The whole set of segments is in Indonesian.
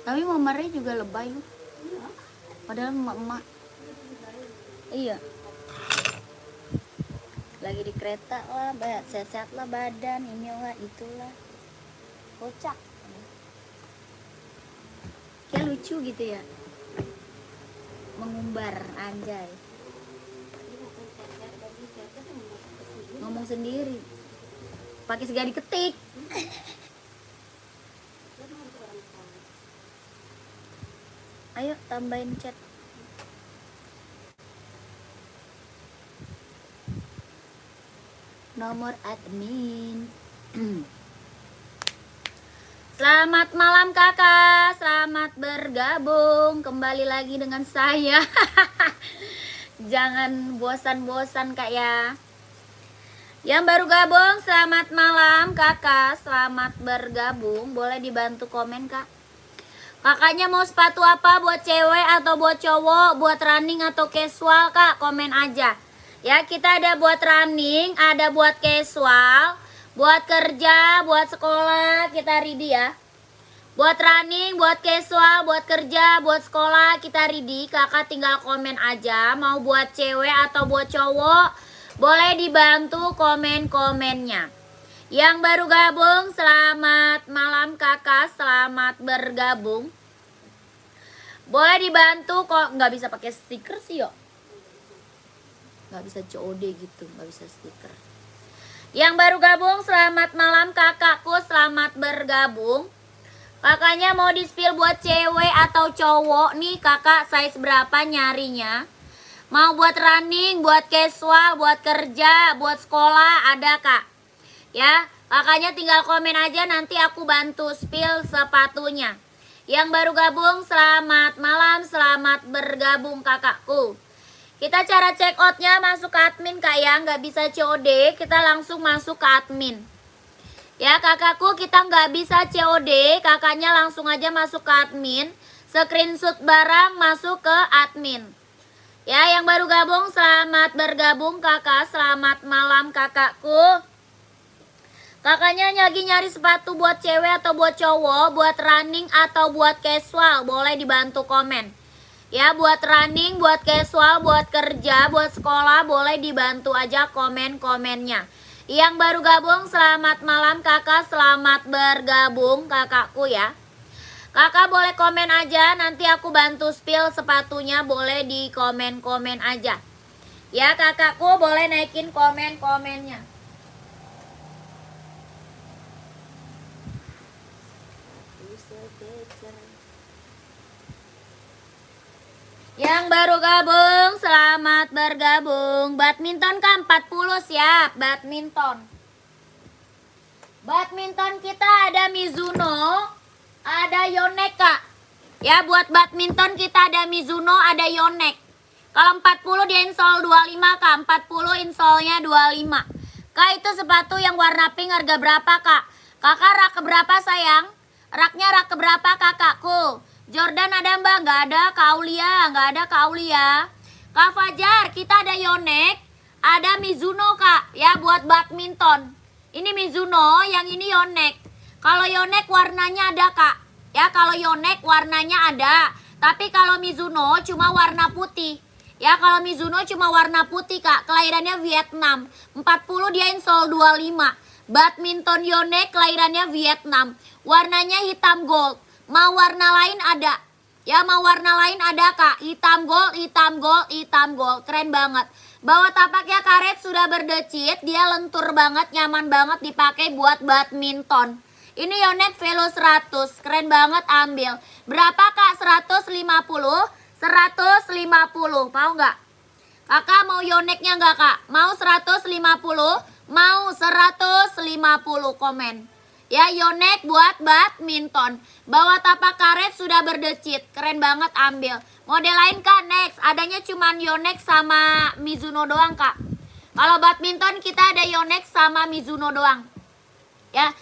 Tapi mamarnya juga lebay lu. Padahal emak-emak. Iya. Lagi di kereta lah, sehat-sehat lah badan, inilah itulah. Kocak. Kayak lucu gitu ya. Mengumbar anjay. Ngomong sendiri. Pakai segala diketik. Ayo tambahin chat. Nomor admin. Selamat malam kakak, selamat bergabung kembali lagi dengan saya. Jangan bosan-bosan kak ya. Yang baru gabung, selamat malam kakak, selamat bergabung. Boleh dibantu komen kak. Kakaknya mau sepatu apa, buat cewek atau buat cowok, buat running atau casual kak, komen aja. Ya, kita ada buat running, ada buat casual, buat kerja, buat sekolah, kita ready ya. Buat running, buat casual, buat kerja, buat sekolah, kita ready. Kakak tinggal komen aja, mau buat cewek atau buat cowok, boleh dibantu komen-komennya. Yang baru gabung, selamat malam kakak, selamat bergabung. Boleh dibantu kok, nggak bisa pakai stiker sih yo. Nggak bisa COD gitu, nggak bisa stiker. Yang baru gabung, selamat malam kakakku, selamat bergabung. Kakaknya mau di-spill buat cewek atau cowok nih kakak, size berapa nyarinya? Mau buat running, buat casual, buat kerja, buat sekolah, ada kak. Ya, kakaknya tinggal komen aja, nanti aku bantu spill sepatunya. Yang baru gabung, selamat malam, selamat bergabung kakakku. Kita cara check outnya masuk ke admin kak ya, nggak bisa COD, kita langsung masuk ke admin. Ya kakakku, kita nggak bisa COD, kakaknya langsung aja masuk ke admin, screenshot barang masuk ke admin. Ya, yang baru gabung, selamat bergabung kakak, selamat malam kakakku. Kakaknya lagi nyari sepatu buat cewek atau buat cowok, buat running atau buat casual, boleh dibantu komen. Ya, buat running, buat casual, buat kerja, buat sekolah, boleh dibantu aja komen-komennya. Yang baru gabung, selamat malam kakak, selamat bergabung kakakku ya. Kakak boleh komen aja, nanti aku bantu spill sepatunya, boleh di komen-komen aja. Ya kakakku, boleh naikin komen-komennya. Yang baru gabung, selamat bergabung. Badminton kan 40 siap, badminton. Badminton kita ada Mizuno, ada Yonex kak. Ya, buat badminton kita ada Mizuno, ada Yonex. Kalau 40 dia insole 25 kak, 40 insolnya 25. Kak, itu sepatu yang warna pink harga berapa kak? Kakak rak keberapa sayang? Raknya rak keberapa kakakku? Jordan ada mbak? Nggak ada. Kak Aulia, nggak ada Kak Aulia. Kak Fajar, kita ada Yonex, ada Mizuno kak. Ya, buat badminton. Ini Mizuno, yang ini Yonex. Kalau Yonex warnanya ada kak. Ya, kalau Yonex warnanya ada. Tapi kalau Mizuno cuma warna putih. Ya, kalau Mizuno cuma warna putih kak. Kelahirannya Vietnam. 40 dia insole 25. Badminton Yonex kelahirannya Vietnam. Warnanya hitam gold. Mau warna lain ada. Ya, mau warna lain ada kak. Hitam gold, hitam gold, hitam gold. Keren banget. Bawah tapaknya karet sudah berdecit. Dia lentur banget, nyaman banget dipakai buat badminton. Ini Yonex Velo 100. Keren banget, ambil. Berapa kak? 150? 150. Mau nggak? Kakak mau Yonexnya nggak kak? Mau 150? Mau 150 komen. Ya, Yonex buat badminton. Bawah tapak karet sudah berdecit. Keren banget, ambil. Model lain kak, next. Adanya cuman Yonex sama Mizuno doang kak. Kalau badminton kita ada Yonex sama Mizuno doang. Ya,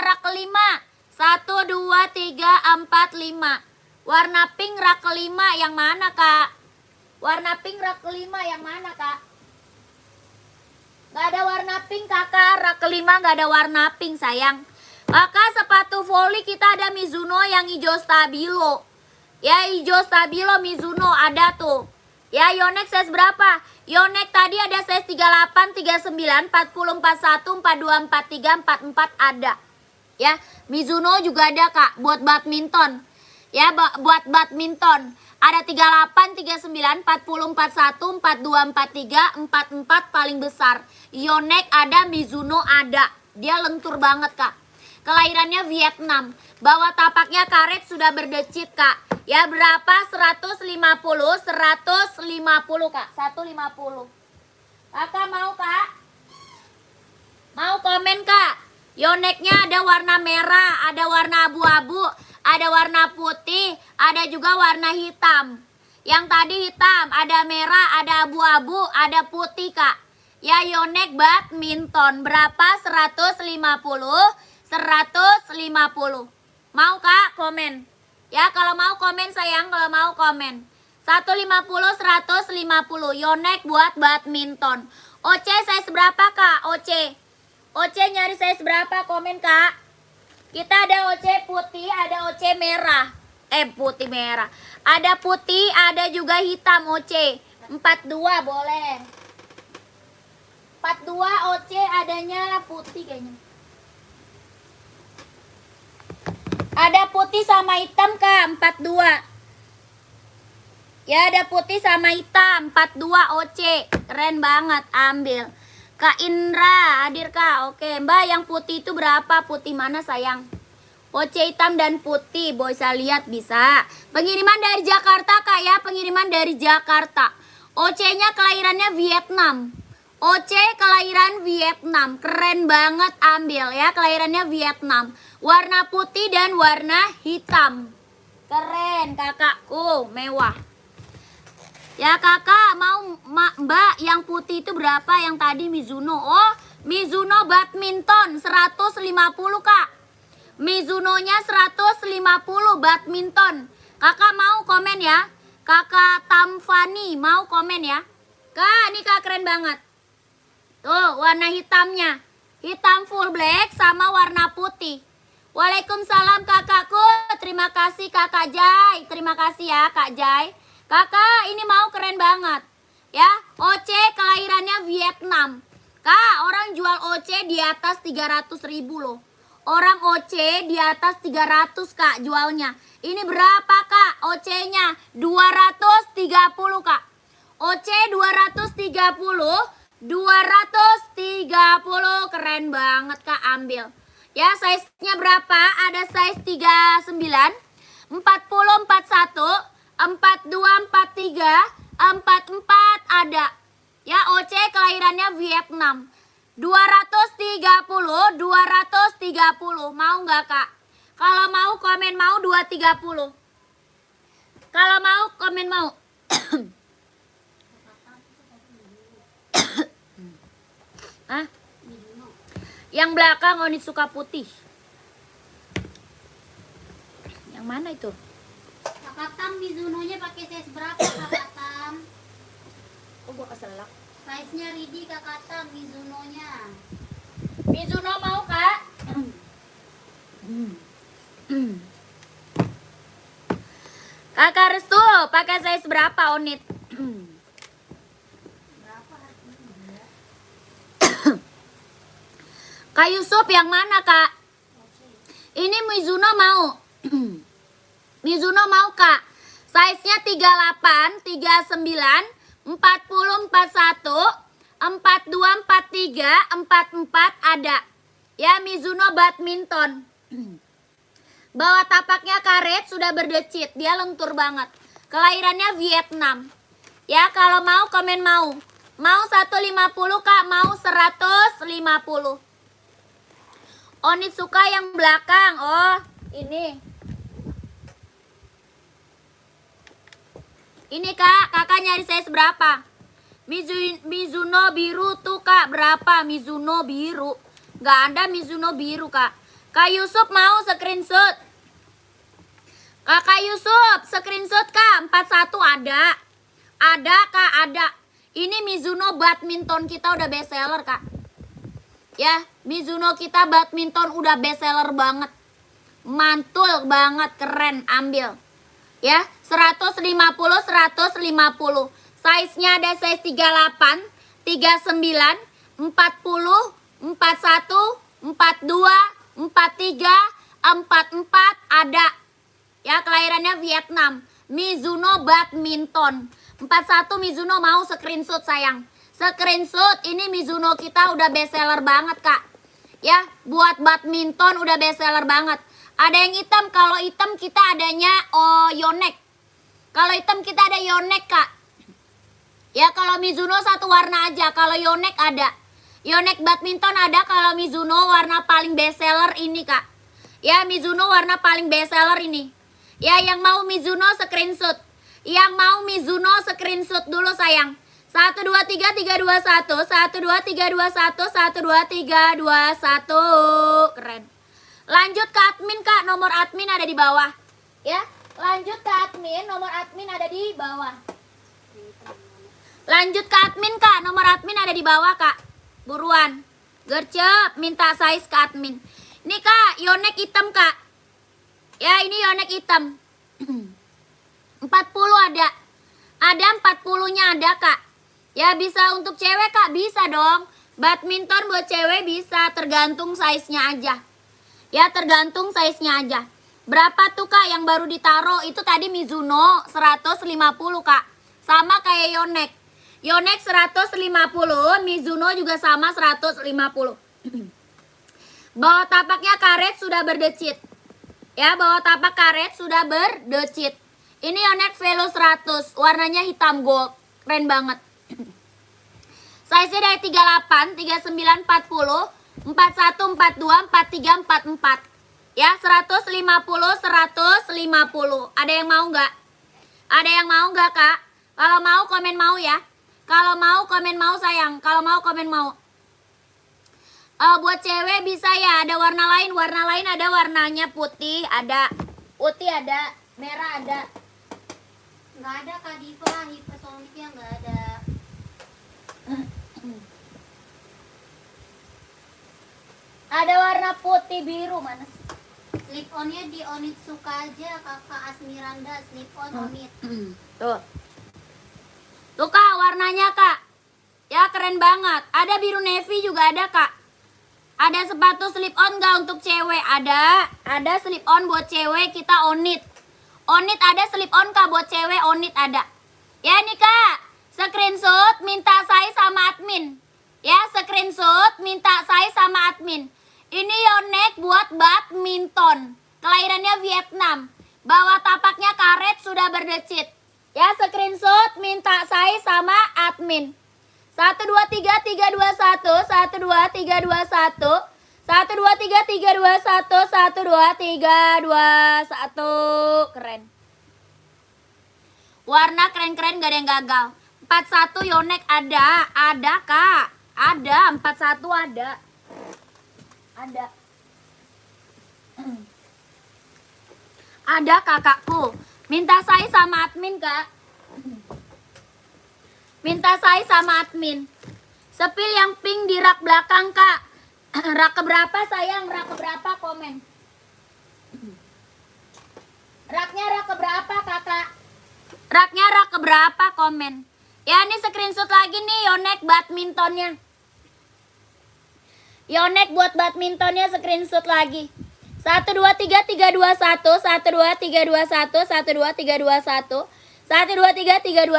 rak kelima. 1, 2, 3, 4, 5. Warna pink rak kelima yang mana kak? Warna pink rak kelima yang mana kak? Gak ada warna pink kakak, rak kelima gak ada warna pink sayang. Kakak sepatu voli kita ada Mizuno yang hijau stabilo. Ya hijau stabilo Mizuno ada tuh. Ya Yonex size berapa? Yonex tadi ada size 38, 39, 40, 41, 42, 43, 44 ada. Ya Mizuno juga ada kak buat badminton. Ya buat badminton. Ada 38, 39, 40, 41, 42, 43, 44 paling besar. Yonex ada, Mizuno ada. Dia lentur banget kak. Kelahirannya Vietnam. Bawah tapaknya karet sudah berdecit kak. Ya berapa? 150, 150 kak. 150. Kakak mau kak? Mau komen kak? Yonexnya ada warna merah, ada warna abu-abu, ada warna putih, ada juga warna hitam. Yang tadi hitam, ada merah, ada abu-abu, ada putih kak. Ya Yonex badminton berapa? 150, 150. Mau kak komen? Ya kalau mau komen sayang, kalau mau komen. 150, 150. Yonex buat badminton. OC size berapa kak? OC nyari size berapa? Komen kak. Kita ada OC putih, ada OC merah. Putih merah. Ada putih, ada juga hitam OC. 42 boleh. 42 OC adanya putih kayaknya. Ada putih sama hitam kak, 42. Ya ada putih sama hitam, 42 OC. Keren banget, ambil. Kak Indra, hadir kak. Oke mbak, yang putih itu berapa? Putih mana sayang? OC hitam dan putih, bisa lihat bisa. Pengiriman dari Jakarta kak ya, pengiriman dari Jakarta. OC-nya kelahirannya Vietnam. OC kelahiran Vietnam, keren banget, ambil ya, kelahirannya Vietnam. Warna putih dan warna hitam. Keren kakakku, mewah. Ya kakak mau mbak yang putih itu berapa? Yang tadi Mizuno. Oh Mizuno badminton 150 kak. Mizunonya 150 badminton. Kakak mau komen ya? Kakak Tamfani mau komen ya? Kak ini kak keren banget. Tuh warna hitamnya. Hitam full black sama warna putih. Waalaikumsalam kakakku. Terima kasih kakak Jai. Terima kasih ya kak Jai. Kakak ini mau keren banget. Ya OC kelahirannya Vietnam. Kak orang jual OC di atas 300.000 loh. Orang OC di atas 300 kak jualnya. Ini berapa kak OC-nya? 230 kak. OC 230. 230 keren banget kak, ambil. Ya size-nya berapa? Ada size 39, 40, 41, 42, 43, 44 ada. Ya OC kelahirannya Vietnam. 230, 230. Mau nggak kak? Kalau mau komen mau 230. Kalau mau komen mau. Hah? Yang belakang Onitsuka putih. Yang mana itu? Kakak Tam Mizuno-nya pakai size berapa Kakak Tam? Oh gua keselak. Size-nya Ridi Kakak Tam Mizuno-nya. Mizuno mau kak? Kakak Restu pakai size berapa Onit? Kak Yusuf yang mana kak? Ini Mizuno mau. Mizuno mau kak. Size-nya 38, 39, 40, 41, 42, 43, 44 ada. Ya Mizuno badminton. Bawah tapaknya karet sudah berdecit. Dia lentur banget. Kelahirannya Vietnam. Ya kalau mau komen mau. Mau 150 kak, mau 150. Onitsuka yang belakang. Oh, ini. Ini kak, kakak nyari size berapa? Mizuno biru tuh kak, berapa? Mizuno biru. Gak ada Mizuno biru kak. Kak Yusuf mau screenshot. Kakak Yusuf, screenshot kak, 41 ada. Ada kak, ada. Ini Mizuno badminton kita udah best seller kak. Ya, Mizuno kita badminton udah best seller banget. Mantul banget, keren, ambil. Ya, 150 150. Size-nya ada size 38, 39, 40, 41, 42, 43, 44 ada. Ya, kelahirannya Vietnam. Mizuno badminton. 41 Mizuno mau screenshot sayang. Screenshot, ini Mizuno kita udah best seller banget kak. Ya, buat badminton udah best seller banget. Ada yang hitam, kalau hitam kita adanya Yonex. Kalau hitam kita ada Yonex kak. Ya, kalau Mizuno satu warna aja, kalau Yonex ada. Yonex badminton ada, kalau Mizuno warna paling best seller ini kak. Ya, Mizuno warna paling best seller ini. Ya, yang mau Mizuno screenshot. Yang mau Mizuno screenshot dulu sayang. 1 2 3 3 2 1. 1 2 3 2 1. 1 2 3 2 1. Keren. Lanjut ke admin kak, nomor admin ada di bawah. Ya, lanjut ke admin, nomor admin ada di bawah. Lanjut ke admin kak, nomor admin ada di bawah kak. Buruan. Gercep, minta size ke admin. Ini kak, Yonex hitam kak. Ya, ini Yonex hitam. 40 ada. Ada 40-nya ada kak. Ya, bisa untuk cewek kak, bisa dong. Badminton buat cewek bisa, tergantung size-nya aja. Ya, tergantung size-nya aja. Berapa tuh kak yang baru ditaruh? Itu tadi Mizuno 150 kak. Sama kayak Yonex. Yonex 150, Mizuno juga sama 150. Bawah tapaknya karet sudah berdecit. Ya, bawah tapak karet sudah berdecit. Ini Yonex Velo 100, warnanya hitam gold. Keren banget. Size-nya dari 38, 39, 40, 41, 42, 43, 44. Ya, 150, 150. Ada yang mau nggak? Ada yang mau nggak kak? Kalau mau komen mau ya. Kalau mau komen mau sayang. Kalau mau komen mau. Buat cewek bisa ya, ada warna lain. Warna lain ada warnanya putih, ada putih, ada merah, ada. Nggak ada Kak Diva, hipersonicnya nggak ada. Ada warna putih biru, mana sih? Slip onnya di Onitsuka aja kakak Asmiranda, slip on Onit. Tuh. Tuh kak, warnanya kak. Ya, keren banget. Ada biru navy juga ada kak. Ada sepatu slip on gak untuk cewek? Ada slip on buat cewek kita Onit. Onit ada slip on kak buat cewek, Onit ada. Ya nih kak, screenshot minta saya sama admin. Ya, screenshot minta saya sama admin. Ini Yonex buat badminton. Kelahirannya Vietnam. Bawah tapaknya karet sudah berdecit. Ya, screenshot minta saya sama admin. 1 2 3 3 2 1. 1 2 3 2 1. 1 2 3 3 2 1. 1 2 3 3 2 1. Keren. Warna keren-keren, gak ada yang gagal. 41 Yonex ada. Ada kak. Ada 41 ada. Ada. Ada kakakku. Minta saya sama admin kak. Minta saya sama admin. Sepil yang pink di rak belakang kak. Rak keberapa sayang? Rak keberapa komen? Raknya rak keberapa kakak? Raknya rak keberapa komen? Ya, ini screenshot lagi nih Yonex badmintonnya. Yonex buat badmintonnya screenshot lagi. 1 2 3 3 2 1. 1 2 3 2 1. 1 2 3 2 1. 1 2 3 3 2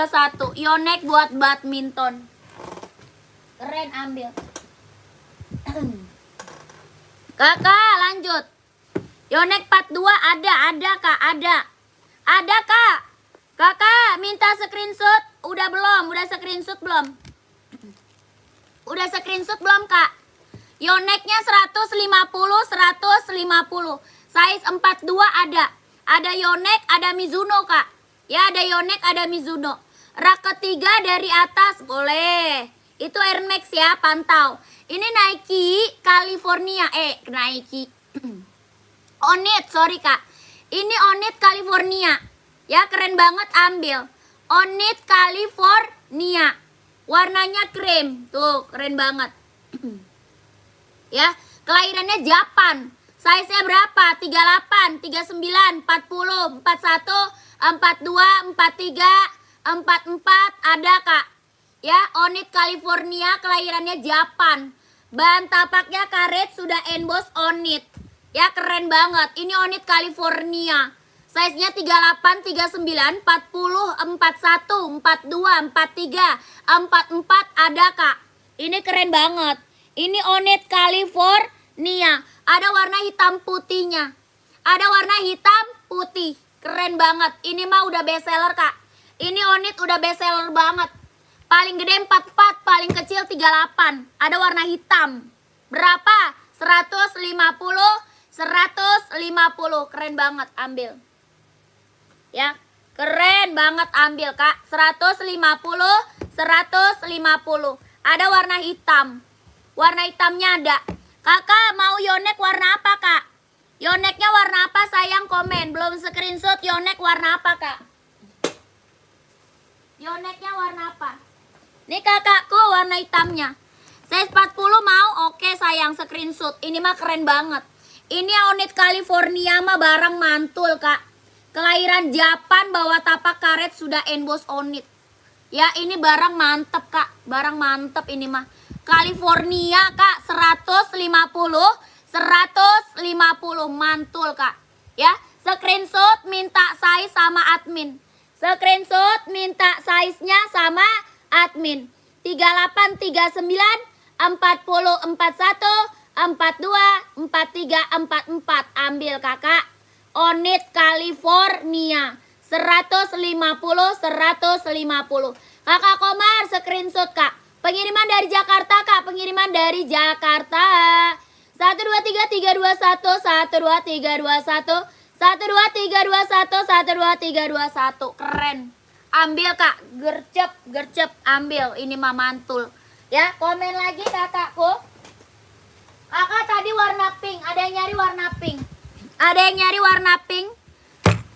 1. Yonex buat badminton. Keren, ambil. Kakak lanjut. Yonex 42 ada kak, ada. Ada kak. Kakak minta screenshot. Udah belum? Udah screenshot belum? Udah screenshot belum kak? Yonexnya 150, 150. Size 42 ada. Ada Yonex, ada Mizuno kak. Ya, ada Yonex, ada Mizuno. Rak ketiga dari atas boleh. Itu Air Max ya, pantau. Ini Nike California. Nike. Onit, sorry kak. Ini Onit California. Ya, keren banget, ambil. Onit California. Warnanya krem. Tuh, keren banget. Ya, kelahirannya Japan. Size-nya berapa? 38, 39, 40, 41, 42, 43, 44 ada Kak. Ya, Onit California, kelahirannya Japan. Bahan tapaknya karet, sudah emboss Onit. Ya, keren banget. Ini Onit California. Size-nya 38, 39, 40, 41, 42, 43, 44 ada Kak. Ini keren banget. Ini Onit California. Ada warna hitam putihnya. Ada warna hitam putih. Keren banget. Ini mah udah best seller Kak. Ini Onit udah best seller banget. Paling gede 44, paling kecil 38. Ada warna hitam. Berapa? 150, 150. Keren banget, ambil. Ya, keren banget, ambil Kak. 150, 150. Ada warna hitam. Warna hitamnya ada. Kakak mau yonek warna apa Kak? Yoneknya warna apa sayang, komen. Belum screenshot yonek warna apa Kak? Yoneknya warna apa? Nih kakakku warna hitamnya. Size 40 mau? Oke sayang, screenshot. Ini mah keren banget. Ini Onit California mah barang mantul Kak. Kelahiran Japan, bawa tapak karet, sudah emboss Onit. Ya, ini barang mantep Kak. Barang mantep ini mah. California Kak, 150, 150 mantul Kak. Ya, screenshot minta size sama admin. Screenshot minta size-nya sama admin. 38, 39, 40, 41, 42, 43, 44. Ambil Kakak. Onit California. 150, 150. Kakak Komar, screenshot Kak. Pengiriman dari Jakarta Kak, pengiriman dari Jakarta. 1 2 3 3 2 1 1 2 3 2 1 1 2 3 2 1 1 2 3 2 1. Keren. Ambil Kak, gercep, gercep, ambil. Ini mah mantul. Ya, komen lagi kakakku. Kakak tadi warna pink, ada yang nyari warna pink. Ada yang nyari warna pink.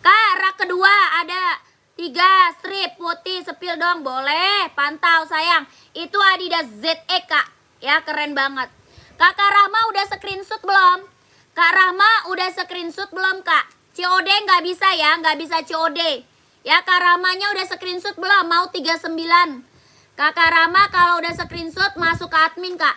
Kak, rak kedua ada 3 strip putih, sepil dong, boleh. Pantau sayang. Itu Adidas ZE Kak. Ya, keren banget. Kakak Rahma udah screenshot belum? Kak Rahma udah screenshot belum Kak? COD nggak bisa ya, nggak bisa COD. Ya, Kak Rahmanya udah screenshot belum? Mau 39. Kakak Rahma kalau udah screenshot masuk ke admin Kak.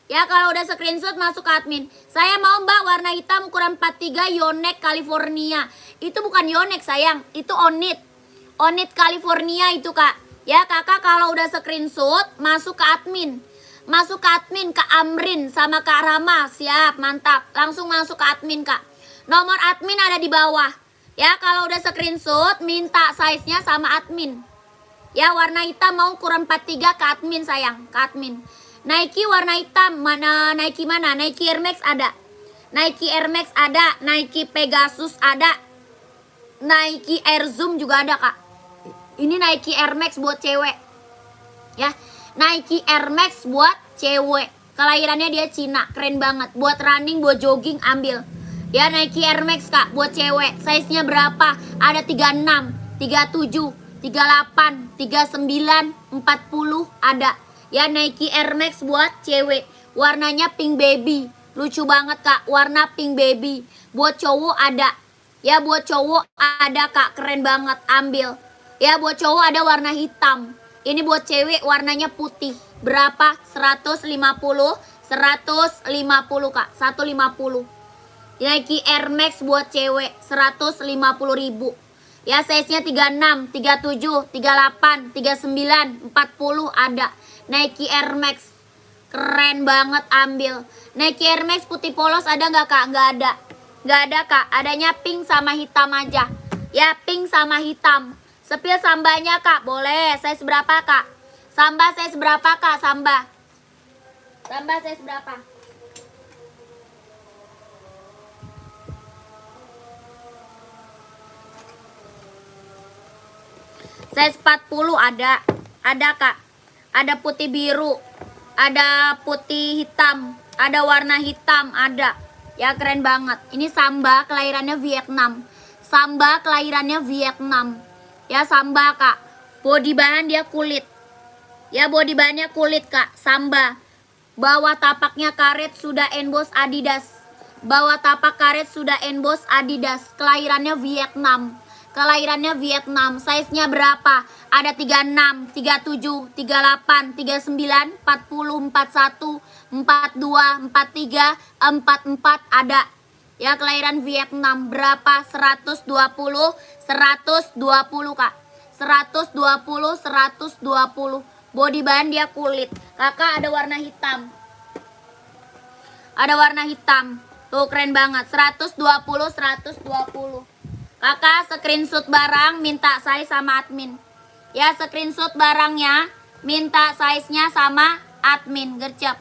Ya, kalau udah screenshot masuk ke admin. Saya mau Mbak warna hitam ukuran 43 Yonex California. Itu bukan Yonex sayang, itu Onit. Onit California itu Kak. Ya, kakak kalau udah screenshot masuk ke admin. Masuk ke admin, Kak Amrin sama Kak Rama. Siap, mantap. Langsung masuk ke admin Kak. Nomor admin ada di bawah. Ya, kalau udah screenshot minta size-nya sama admin. Ya, warna hitam mau ukuran 43 ke admin sayang, ke admin. Nike warna hitam, mana Nike mana? Nike Air Max ada. Nike Air Max ada, Nike Pegasus ada. Nike Air Zoom juga ada Kak. Ini Nike Air Max buat cewek. Ya, Nike Air Max buat cewek. Kelahirannya dia Cina, keren banget. Buat running, buat jogging ambil. Ya, Nike Air Max Kak buat cewek. Size-nya berapa? Ada 36, 37, 38, 39, 40 ada. Ya, Nike Air Max buat cewek. Warnanya pink baby. Lucu banget Kak, warna pink baby. Buat cowok ada. Ya, buat cowok ada Kak, keren banget, ambil. Ya, buat cowok ada warna hitam. Ini buat cewek warnanya putih. Berapa? 150, 150 Kak, 150. Nike Air Max buat cewek 150.000. Ya, size-nya 36, 37, 38, 39, 40 ada. Nike Air Max. Keren banget, ambil. Nike Air Max putih polos ada nggak Kak? Nggak ada. Nggak ada Kak, adanya pink sama hitam aja. Ya, pink sama hitam. Sepil sambanya Kak, boleh. Size berapa Kak? Samba size berapa Kak? Samba. Samba size berapa? Size 40 ada. Ada Kak. Ada putih biru. Ada putih hitam. Ada warna hitam, ada. Ya, keren banget. Ini Samba, kelahirannya Vietnam. Samba, kelahirannya Vietnam. Ya, Samba Kak. Body bahan dia kulit. Ya, body bahannya kulit Kak. Samba. Bawah tapaknya karet sudah emboss Adidas. Bawah tapak karet sudah emboss Adidas. Kelahirannya Vietnam. Kelahirannya Vietnam. Size-nya berapa? Ada 36, 37, 38, 39, 40, 41, 42, 43, 44 ada. Ya, kelahiran Vietnam. Berapa? 120, 120 Kak. 120, 120. Body bahan dia kulit. Kakak ada warna hitam. Ada warna hitam. Tuh keren banget. 120, 120. Kakak screenshot barang minta size sama admin. Ya, screenshot barangnya minta size-nya sama admin. Gercep.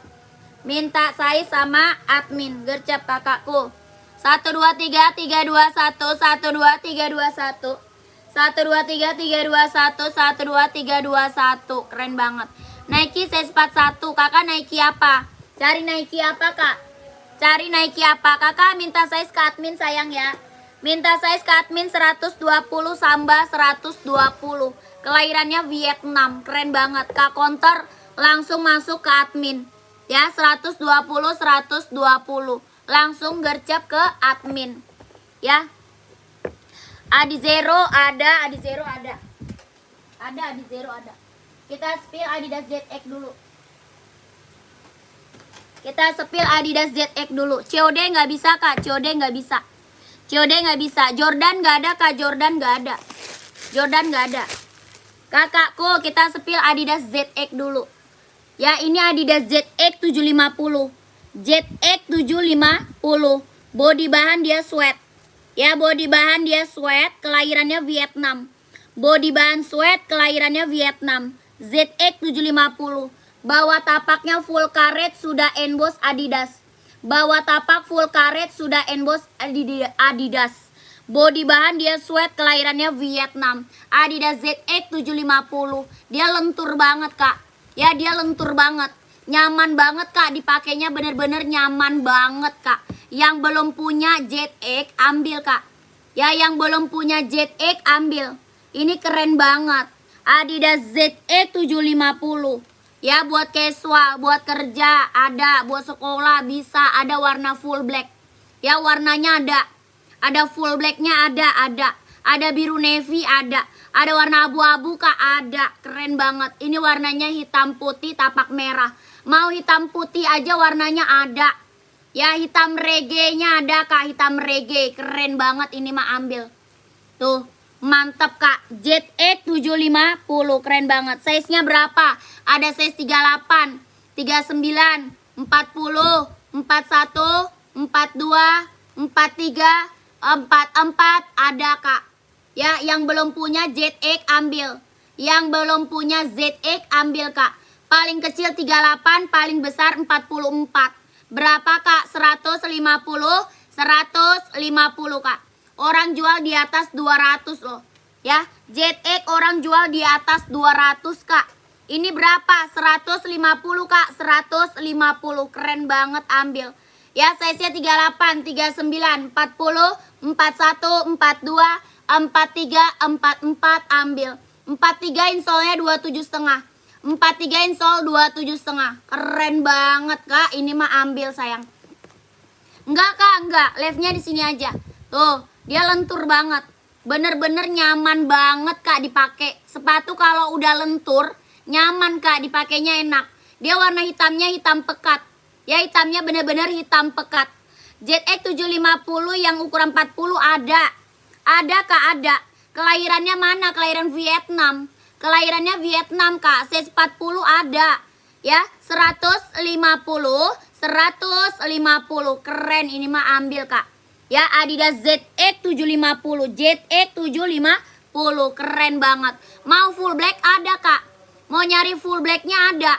Minta size sama admin. Gercep kakakku. 1 2 3 3 2 1 1 2 3 2 1 1 2 3 3 2 1 1 2 3 2 1. Keren banget. Nike size 41. Kakak Nike apa? Cari Nike apa kak? Cari Nike apa? Kakak minta size ke admin sayang ya. Minta size ke admin 120 samba 120. Kelahirannya Vietnam. Keren banget. Kak counter langsung masuk ke admin. Ya 120 120. Langsung gercep ke admin. Ya. Adi Zero ada, Adi Zero ada. Ada Adi Zero ada. Kita spill Adidas ZX dulu. Kita spill Adidas ZX dulu. COD nggak bisa kak, COD nggak bisa. COD nggak bisa. Jordan nggak ada kak, Jordan nggak ada. Jordan nggak ada. Kakakku kita spill Adidas ZX dulu. Ya ini Adidas ZX 750. ZX 750. Body bahan dia sweat. Ya body bahan dia sweat. Kelahirannya Vietnam. Body bahan sweat. Kelahirannya Vietnam. ZX 750. Bawah tapaknya full karet sudah emboss Adidas. Bawah tapak full karet sudah emboss Adidas. Body bahan dia sweat. Kelahirannya Vietnam. Adidas ZX 750. Dia lentur banget kak. Ya dia lentur banget. Nyaman banget kak. Dipakainya bener-bener nyaman banget kak. Yang belum punya ZX ambil kak. Ya yang belum punya ZX ambil. Ini keren banget. Adidas ZX 750. Ya buat casual, buat kerja ada, buat sekolah bisa, ada warna full black. Ya warnanya ada full blacknya ada. Ada biru navy ada warna abu-abu kak ada, keren banget. Ini warnanya hitam putih tapak merah. Mau hitam putih aja warnanya ada. Ya hitam reggae-nya ada kak, hitam reggae, keren banget ini mah ambil. Tuh. Mantap kak, ZX 750 keren banget. Size-nya berapa? Ada size 38, 39, 40, 41, 42, 43, 44 ada kak. Ya, yang belum punya ZX ambil. Yang belum punya ZX ambil kak. Paling kecil 38, paling besar 44. Berapa kak? 150, 150 kak. Orang jual di atas 200 loh. Ya, ZX orang jual di atas 200 kak. Ini berapa? 150 kak. 150. Keren banget ambil. Ya, size-nya 38, 39, 40, 41, 42, 43, 44 ambil. 43 insole-nya 27,5. 43 insole 27,5. Keren banget kak. Ini mah ambil sayang. Enggak kak, enggak. Live-nya di sini aja. Tuh. Dia lentur banget. Bener-bener nyaman banget kak dipakai. Sepatu kalau udah lentur, nyaman kak dipakainya enak. Dia warna hitamnya hitam pekat. Ya hitamnya bener-bener hitam pekat. ZX 750 yang ukuran 40 ada. Ada kak ada. Kelahirannya mana? Kelahiran Vietnam. Kelahirannya Vietnam kak. Size 40 ada. Ya 150. 150. Keren ini mah ambil kak. Ya Adidas ZX 750. ZX 750. Keren banget. Mau full black ada kak. Mau nyari full blacknya ada.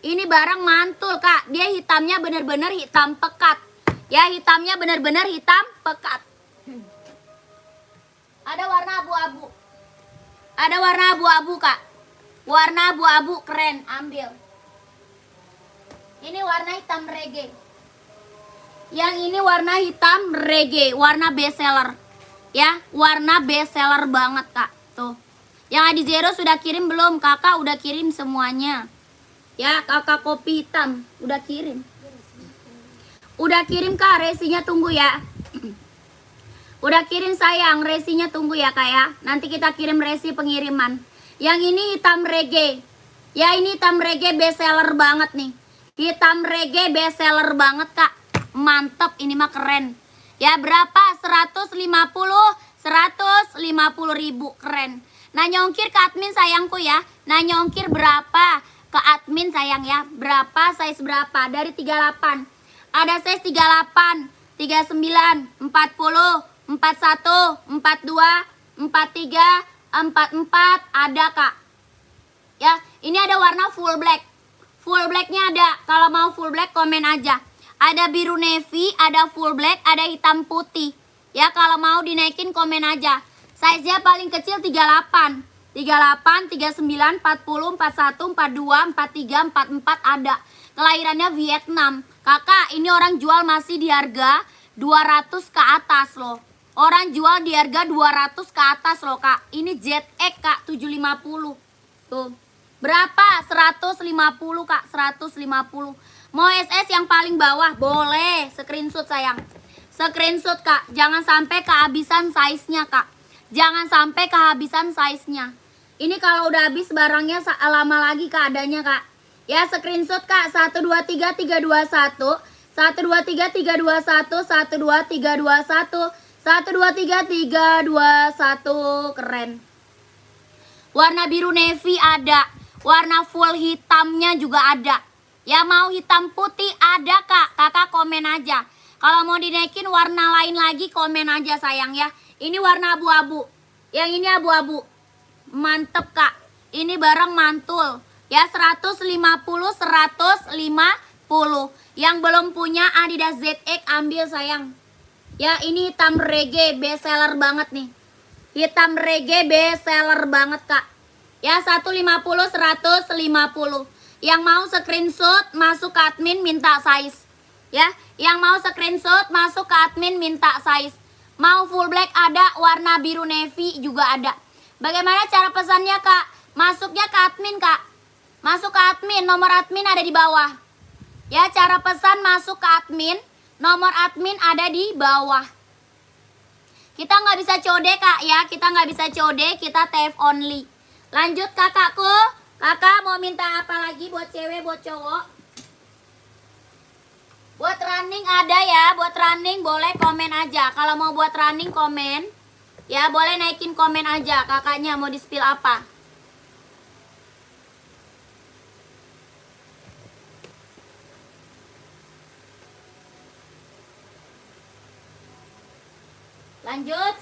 Ini barang mantul kak. Dia hitamnya bener-bener hitam pekat. Ya hitamnya bener-bener hitam pekat. Ada warna abu-abu. Ada warna abu-abu kak. Warna abu-abu keren. Ambil. Ini warna hitam reggae. Yang ini warna hitam reggae, warna best seller. Ya, warna best seller banget kak. Tuh. Yang Adi Zero sudah kirim belum? Kakak udah kirim semuanya. Ya, kakak kopi hitam. Udah kirim. Udah kirim kak, resinya tunggu ya. Udah kirim sayang, resinya tunggu ya kak ya. Nanti kita kirim resi pengiriman. Yang ini hitam reggae. Ya ini hitam reggae best seller banget nih. Hitam reggae best seller banget kak. Mantep, ini mah keren. Ya berapa? 150 ribu, keren. Nah nyongkir ke admin sayangku ya. Nah nyongkir berapa ke admin sayang ya. Berapa, size berapa? Dari 38. Ada size 38, 39, 40, 41, 42, 43, 44 ada kak. Ya, ini ada warna full black. Full blacknya ada. Kalau mau full black komen aja. Ada biru navy, ada full black, ada hitam putih. Ya, kalau mau dinaikin komen aja. Size-nya paling kecil 38. 38, 39, 40, 41, 42, 43, 44 ada. Kelahirannya Vietnam. Kakak, ini orang jual masih di harga 200 ke atas loh. Orang jual di harga 200 ke atas loh kak. Ini ZX kak 750. Tuh. Berapa? 150 kak, 150. Mau SS yang paling bawah? Boleh. Screenshot sayang. Screenshot kak. Jangan sampai kehabisan size-nya kak. Jangan sampai kehabisan size-nya. Ini kalau udah habis barangnya lama lagi keadaannya kak. Ya screenshot kak. 123 321. 123 321. 123 321. 123 321. Keren. Warna biru navy ada. Warna full hitamnya juga ada. Ya mau hitam putih ada kak. Kakak komen aja. Kalau mau dinaikin warna lain lagi komen aja sayang ya. Ini warna abu-abu. Yang ini abu-abu. Mantep kak. Ini barang mantul. Ya 150 150. Yang belum punya Adidas ZX ambil sayang. Ya ini hitam reggae best seller banget nih. Hitam reggae best seller banget kak. Ya 150 150. Yang mau screenshot masuk ke admin minta size. Ya, yang mau screenshot masuk ke admin minta size. Mau full black ada, warna biru navy juga ada. Bagaimana cara pesannya kak? Masuknya ke admin kak. Masuk ke admin, nomor admin ada di bawah. Ya cara pesan masuk ke admin, nomor admin ada di bawah. Kita nggak bisa COD kak ya, kita nggak bisa COD, kita TF only. Lanjut kakakku, kakak mau minta apa lagi buat cewek, buat cowok? Buat running ada ya, buat running boleh komen aja. Kalau mau buat running komen, ya boleh naikin komen aja. Kakaknya mau di spill apa? Lanjut.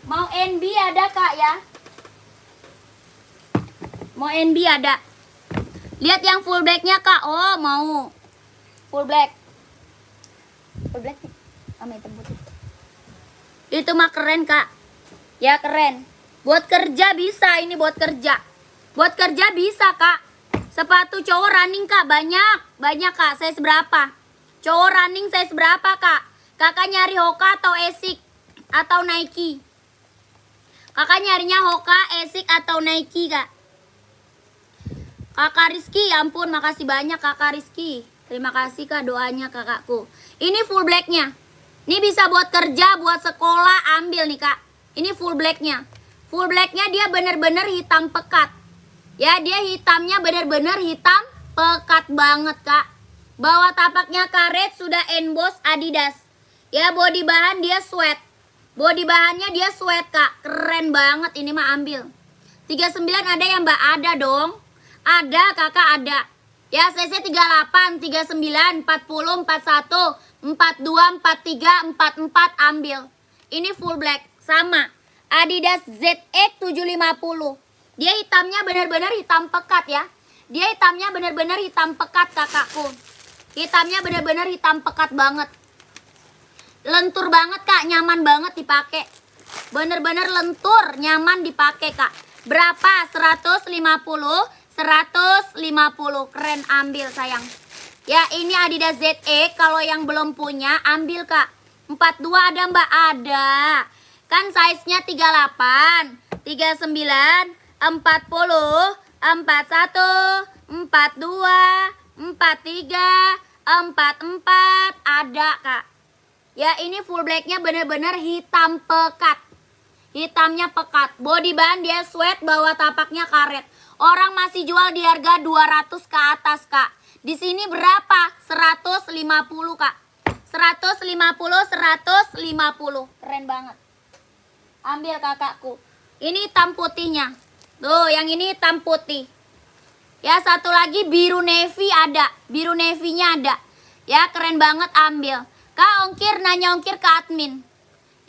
Mau NB ada kak ya? Mau NB ada. Lihat yang full blacknya kak. Oh mau full black. Full black nih. Sama hitam putih. Itu mah keren kak. Ya keren. Buat kerja bisa, ini buat kerja. Buat kerja bisa kak. Sepatu cowok running kak banyak. Banyak kak. Size berapa? Cowok running size berapa kak? Kakak nyari Hoka atau Asics atau Nike? Kakak nyarinya Hoka, Asics atau Nike kak? Kakak Rizky, ya ampun makasih banyak kakak Rizky. Terima kasih kak doanya kakakku. Ini full blacknya. Ini bisa buat kerja, buat sekolah, ambil nih kak. Ini full blacknya. Full blacknya dia bener-bener hitam pekat. Ya dia hitamnya bener-bener hitam pekat banget kak. Bawah tapaknya karet sudah emboss Adidas. Ya body bahan dia sweat. Body bahannya dia sweat kak. Keren banget ini mah ambil. 39 ada ya mbak? Ada dong. Ada kakak ada. Ya CC 38, 39, 40, 41, 42, 43, 44 ambil. Ini full black sama. Adidas ZX 750. Dia hitamnya benar-benar hitam pekat ya. Dia hitamnya benar-benar hitam pekat kakakku. Hitamnya benar-benar hitam pekat banget. Lentur banget kak, nyaman banget dipakai. Bener-bener lentur, nyaman dipakai kak. Berapa? 150, 150. Keren ambil sayang. Ya ini Adidas ZX. Kalau yang belum punya ambil kak. 42 ada mbak? Ada. Kan size nya 38, 39, 40, 41, 42, 42, 43, 44 ada kak. Ya ini full blacknya bener-bener hitam pekat. Hitamnya pekat. Body band dia sweat, bawah tapaknya karet. Orang masih jual di harga 200 ke atas kak. Di sini berapa? 150 kak. 150, 150. Keren banget. Ambil kakakku. Ini hitam putihnya. Tuh yang ini hitam putih. Ya satu lagi biru navy ada. Biru navy-nya ada. Ya keren banget, ambil. Kak ongkir, nanya ongkir ke admin.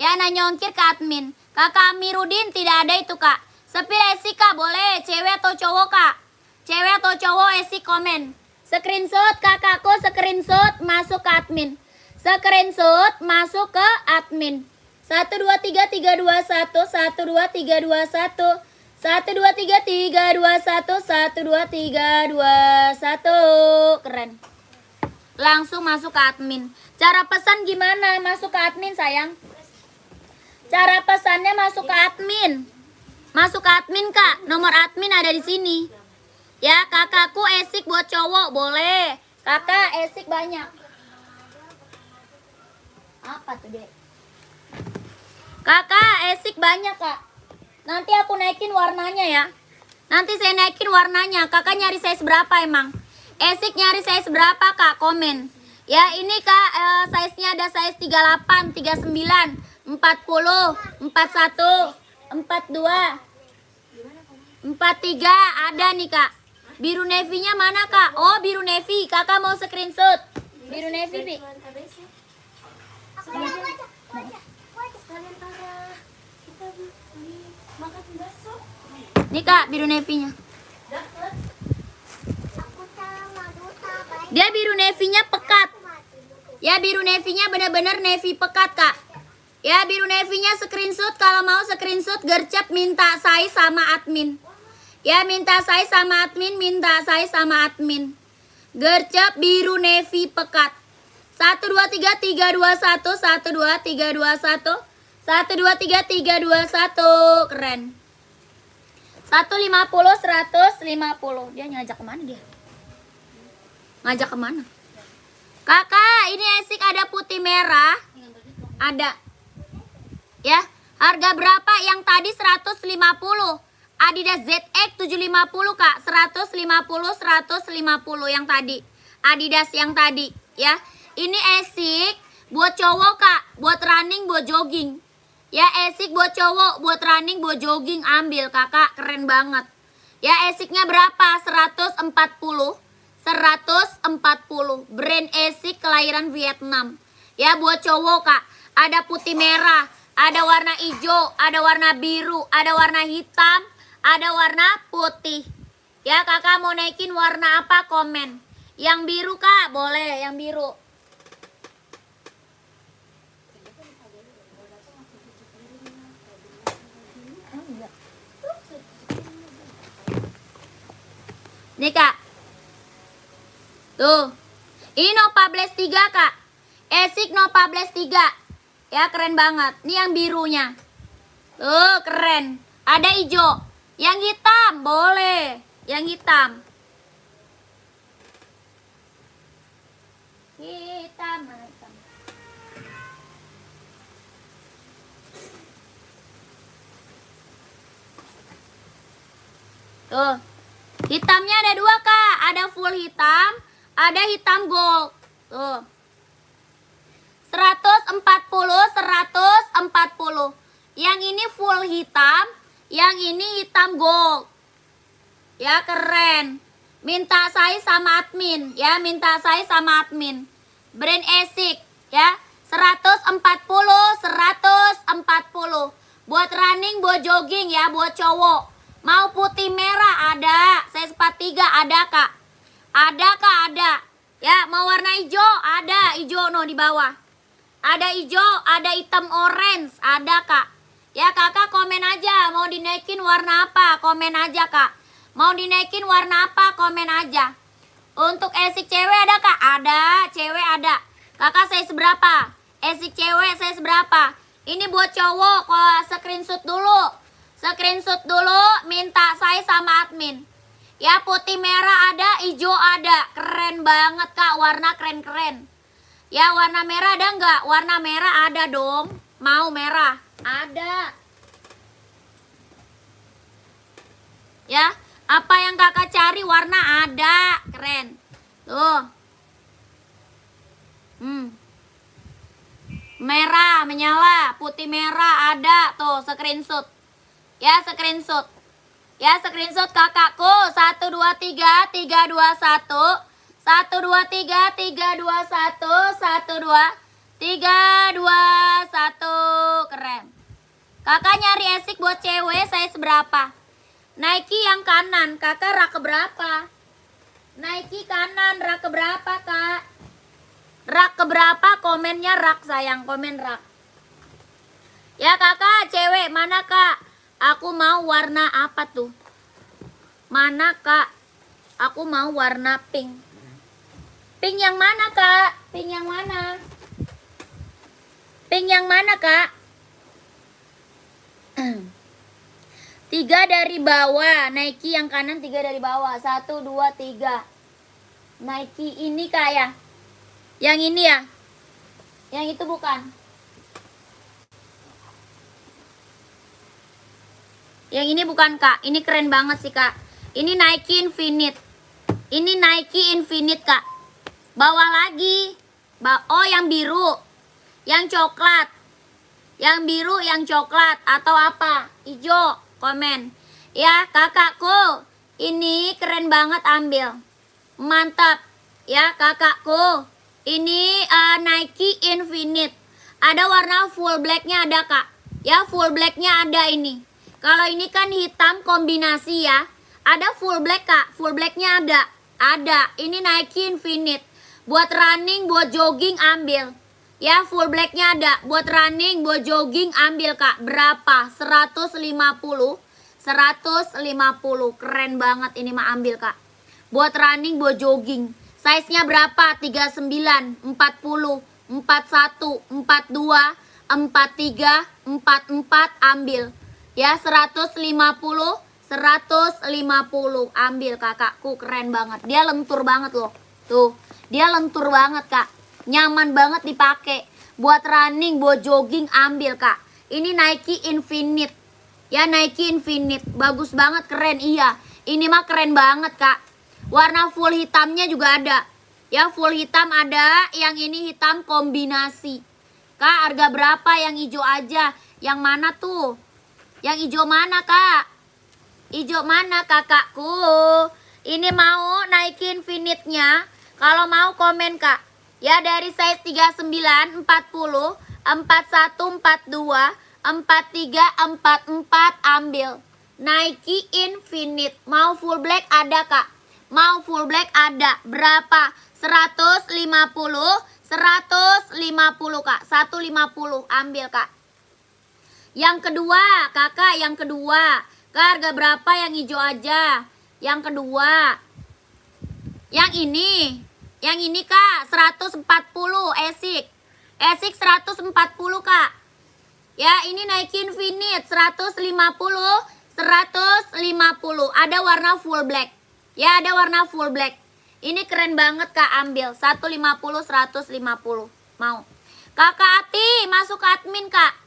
Ya nanya ongkir ke admin. Kakak Amirudin tidak ada itu kak. Sepir esi kak boleh. Cewek atau cowok kak? Cewek atau cowok esi komen. Screenshot kakakku, screenshot masuk ke admin. Screenshot masuk ke admin. 1 2 3 3 2 1 1 2 3 2 1 1 2 3 3 2 1 1 2 3 2 1. Keren. Langsung masuk ke admin. Cara pesan gimana? Masuk ke admin sayang. Cara pesannya masuk ke admin. Masuk ke admin kak. Nomor admin ada di sini. Ya kakakku esik buat cowok boleh. Kakak esik banyak. Apa tuh dek? Kakak esik banyak kak. Nanti aku naikin warnanya ya. Nanti saya naikin warnanya. Kakak nyari size berapa emang? Esik nyari size berapa kak? Komen. Ya ini kak size-nya ada size 38, 39, 40, 41, 42, 43 ada nih kak. Biru navy-nya mana kak? Oh biru navy. Kakak mau screenshot. Biru navy Bi. Nih kak biru navy-nya. Dia biru navy-nya pekat. Ya biru navy-nya bener-bener navy pekat kak. Ya biru navy-nya screenshot. Kalau mau screenshot gercep minta size sama admin. Ya minta size sama admin. Minta size sama admin. Gercep biru navy pekat. 1 2 3 3 2 1 1 2 3 2 1 1 2 3 3 2 1. Keren. 150 150. Dia ngajak kemana dia? Ngajak kemana? Kakak ini esik ada putih merah. Ada. Ya, harga berapa yang tadi 150? Adidas ZX 750 kak. 150 150 yang tadi. Adidas yang tadi ya. Ini esik buat cowok kak, buat running, buat jogging. Ya esik buat cowok, buat running, buat jogging, ambil kakak, keren banget. Ya esiknya berapa? 140. 140. Brand esik kelahiran Vietnam. Ya buat cowok kak, ada putih merah, ada warna hijau, ada warna biru, ada warna hitam, ada warna putih. Ya kakak mau naikin warna apa? Komen. Yang biru kak, boleh yang biru. Nih kak. Tuh. Ini Nova Blast 3 kak. Esik Nova Blast 3. Ya keren banget. Ini yang birunya. Tuh keren. Ada hijau. Yang hitam boleh. Yang hitam. Hitam. Tuh. Hitamnya ada 2 kak. Ada full hitam, ada hitam gold. Tuh. 140 140. Yang ini full hitam, yang ini hitam gold. Ya keren. Minta size sama admin, ya minta size sama admin. Brand esik, ya. 140 140. Buat running, buat jogging ya, buat cowok. Mau putih merah ada, size 43 ada kak. Ada kak, ada. Ya, mau warna hijau ada, hijau no di bawah. Ada hijau, ada hitam orange, ada kak. Ya kakak komen aja, mau dinaikin warna apa? Komen aja kak. Mau dinaikin warna apa? Komen aja. Untuk esik cewek ada kak? Ada, cewek ada. Kakak size berapa? Esik cewek size berapa? Ini buat cowok, kalau screenshot dulu. Screenshot dulu, minta size sama admin. Ya putih merah ada, hijau ada. Keren banget kak, warna keren-keren. Ya warna merah ada nggak? Warna merah ada dong. Mau merah? Ada. Ya, apa yang kakak cari warna ada. Keren. Tuh. Merah menyala, putih merah ada. Tuh, screenshot. Ya, screenshot. Ya, screenshot kakakku. 1 2 3 3 2 1. 1 2 3 3 2 1. 1 2 3 2 1. Keren. Kakak nyari esik buat cewek size berapa? Nike yang kanan, kakak rak berapa? Nike kanan rak berapa kak? Rak keberapa? Komennya rak sayang, komen rak. Ya kakak, cewek mana kak? Aku mau warna apa tuh? Mana kak? Aku mau warna pink. Pink yang mana kak? Pink yang mana? Pink yang mana kak? 3 dari bawah. Nike yang kanan 3 dari bawah. 1 2 3. Nike ini kak ya? Yang ini ya? Yang itu bukan? Yang ini bukan kak? Ini keren banget sih kak. Ini Nike Infinite. Ini Nike Infinite kak. Bawah lagi. Oh yang biru. Yang coklat. Yang biru, yang coklat. Atau apa? Hijau. Komen. Ya kakakku. Ini keren banget, ambil. Mantap. Ya kakakku. Ini Nike Infinite. Ada warna full blacknya ada kak. Ya full blacknya ada ini. Kalau ini kan hitam kombinasi ya. Ada full black kak. Full blacknya ada. Ada. Ini Nike Infinite. Buat running, buat jogging ambil. Ya full blacknya ada. Buat running, buat jogging ambil kak. Berapa? 150. 150. Keren banget ini mah ambil kak. Buat running, buat jogging. Size-nya berapa? 39, 40, 41, 42, 43, 44 ambil. Ya 150, 150 ambil kakakku, keren banget. Dia lentur banget loh. Tuh, dia lentur banget kak. Nyaman banget dipakai. Buat running, buat jogging ambil kak. Ini Nike Infinite. Ya Nike Infinite. Bagus banget, keren iya. Ini mah keren banget kak. Warna full hitamnya juga ada. Ya full hitam ada. Yang ini hitam kombinasi. Kak harga berapa? Yang hijau aja. Yang mana tuh? Yang hijau mana kak? Hijau mana kakakku? Ini mau Nike Infinite-nya. Kalau mau komen kak. Ya dari size 39, 40, 41, 42, 43, 44 ambil. Nike Infinite. Mau full black ada kak. Mau full black ada. Berapa? 150, 150 kak. 150 ambil kak. Yang kedua, kakak yang kedua. Kak harga berapa yang hijau aja? Yang kedua. Yang ini. Yang ini kak 140 Esik. Esik 140 kak. Ya ini Nike Infinite 150. 150. Ada warna full black. Ya ada warna full black. Ini keren banget kak, ambil. 150, 150. Mau. Kakak Ati masuk ke admin kak.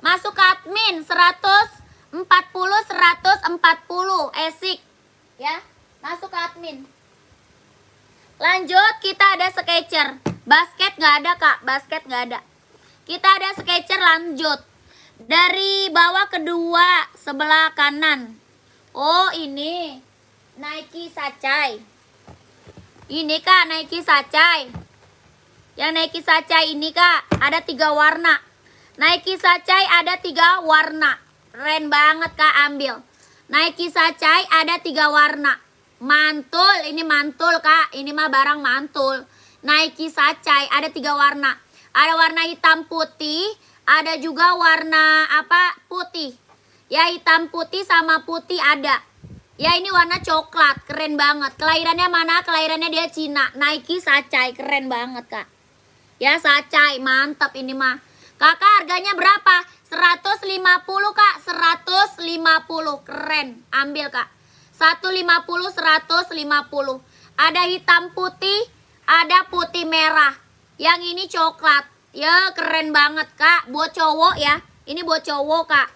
Masuk ke admin 140, 140 Esik. Ya, masuk ke admin. Lanjut, kita ada Skechers. Basket nggak ada kak, basket nggak ada. Kita ada Skechers, lanjut. Dari bawah kedua, sebelah kanan. Oh ini Nike Sacai. Ini kak Nike Sacai. Yang Nike Sacai ini kak ada 3 warna. Nike Sacai ada 3 warna. Keren banget kak, ambil. Nike Sacai ada 3 warna. Mantul, ini mantul kak. Ini mah barang mantul. Nike Sacai ada 3 warna. Ada warna hitam putih. Ada juga warna apa? Putih. Ya hitam putih sama putih ada. Ya ini warna coklat. Keren banget. Kelahirannya mana? Kelahirannya dia Cina. Nike Sacai. Keren banget kak. Ya Sacai. Mantap ini mah. Kakak harganya berapa? 150 kak. 150. Keren. Ambil kak. 150, 150. Ada hitam putih, ada putih merah. Yang ini coklat. Ya, keren banget, Kak. Buat cowok ya. Ini buat cowok, Kak.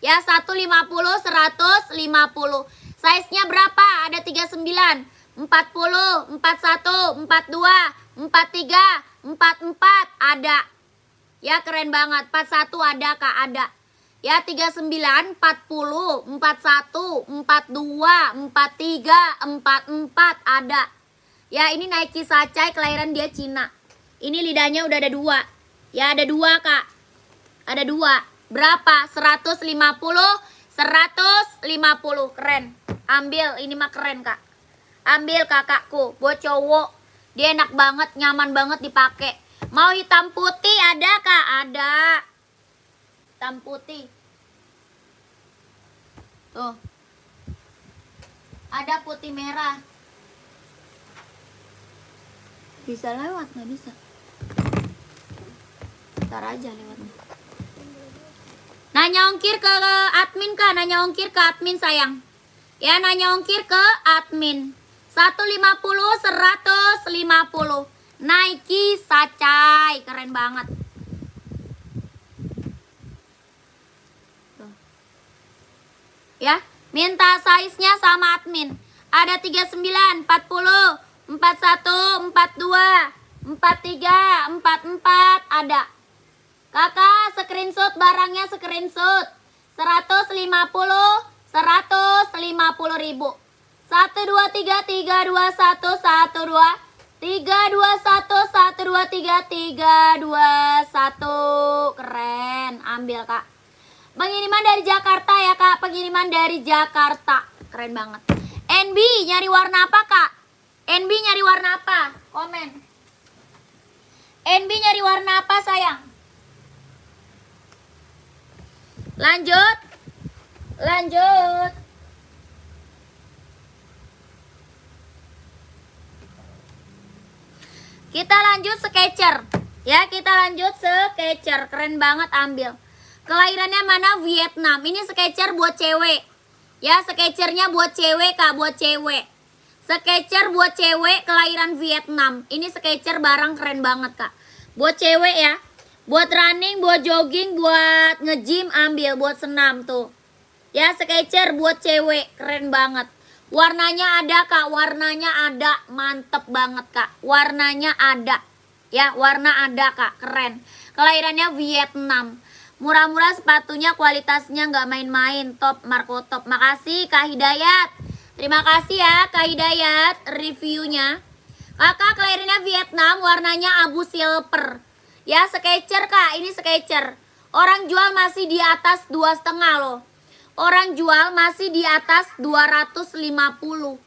Ya, 150, 150. Size-nya berapa? Ada 39, 40, 41, 42, 43, 44 ada. Ya, keren banget. 41 ada, Kak, ada. Ya, 39, 40, 41, 42, 43, 44 ada. Ya, ini Nike Sacai, kelahiran dia Cina. Ini lidahnya udah ada 2. Ya, ada 2, Kak. Ada 2. Berapa? 150, 150. Keren. Ambil, ini mah keren, Kak. Ambil, kakakku. Buat cowok. Dia enak banget, nyaman banget dipakai. Mau hitam putih ada, Kak? Ada. Hitam putih. Tuh. Ada putih merah. Bisa lewat, nggak bisa. Ntar aja lewatnya. Nanya ongkir ke admin, Kak. Nanya ongkir ke admin, sayang. Ya, nanya ongkir ke admin. 150, 150. Nike Sacai, keren banget. Tuh. Ya, minta size-nya sama admin. Ada 39, 40, 41, 42, 43, 44 ada. Kakak screenshot barangnya, screenshot. 150, 150 ribu. 1 2 3 3 2 1 1 2 3 2 1 1 2 3 3 2 1. Keren. Ambil, Kak. Pengiriman dari Jakarta ya, Kak. Pengiriman dari Jakarta. Keren banget. NB nyari warna apa, Kak? NB nyari warna apa? Komen. NB nyari warna apa, sayang? Lanjut. Lanjut. Kita lanjut Skechers. Ya, kita lanjut Skechers. Keren banget, ambil. Kelahirannya mana? Vietnam. Ini Skechers buat cewek. Ya, Skechersnya buat cewek, Kak, buat cewek. Skechers buat cewek, kelahiran Vietnam. Ini Skechers barang keren banget, Kak. Buat cewek ya. Buat running, buat jogging, buat nge-gym, ambil. Buat senam tuh. Ya, Skechers buat cewek, keren banget. Warnanya ada, Kak. Warnanya ada. Mantep banget, Kak. Warnanya ada. Ya, warna ada, Kak. Keren. Kelahirannya Vietnam. Murah-murah sepatunya, kualitasnya nggak main-main. Top, Marco top. Makasih, Kak Hidayat. Terima kasih ya, Kak Hidayat. Reviewnya. Kakak kelahirannya Vietnam. Warnanya abu silver. Ya, Skechers, Kak. Ini Skechers. Orang jual masih di atas 2,5 loh. Orang jual masih di atas 250.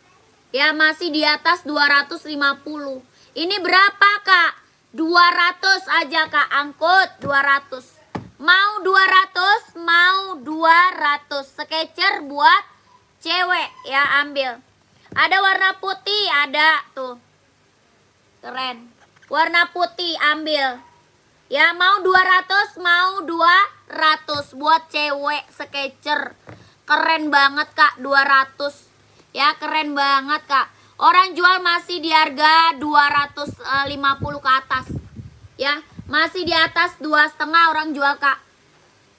Ya, masih di atas 250. Ini berapa, Kak? 200 aja, Kak. Angkut 200. Mau 200, mau 200. Skechers buat cewek ya, ambil. Ada warna putih, ada tuh. Keren. Warna putih ambil. Ya, mau 200, mau 200 buat cewek Skechers. Keren banget, Kak, 200. Ya, keren banget, Kak. Orang jual masih di harga 250 ke atas. Ya, masih di atas 2,5 orang jual, Kak.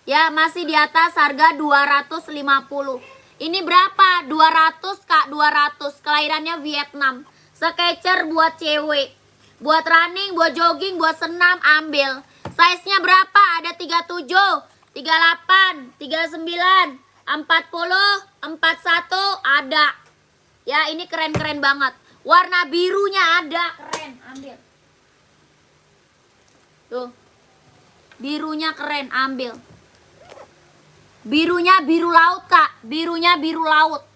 Ya, masih di atas harga 250. Ini berapa? 200, Kak, 200. Kelahirannya Vietnam. Skechers buat cewek. Buat running, buat jogging, buat senam, ambil. Size-nya berapa? Ada 37, 38, 39, 40, 41 ada. Ya, ini keren-keren banget. Warna birunya ada, keren, ambil. Tuh. Birunya keren, ambil. Birunya biru laut, Kak. Birunya biru laut.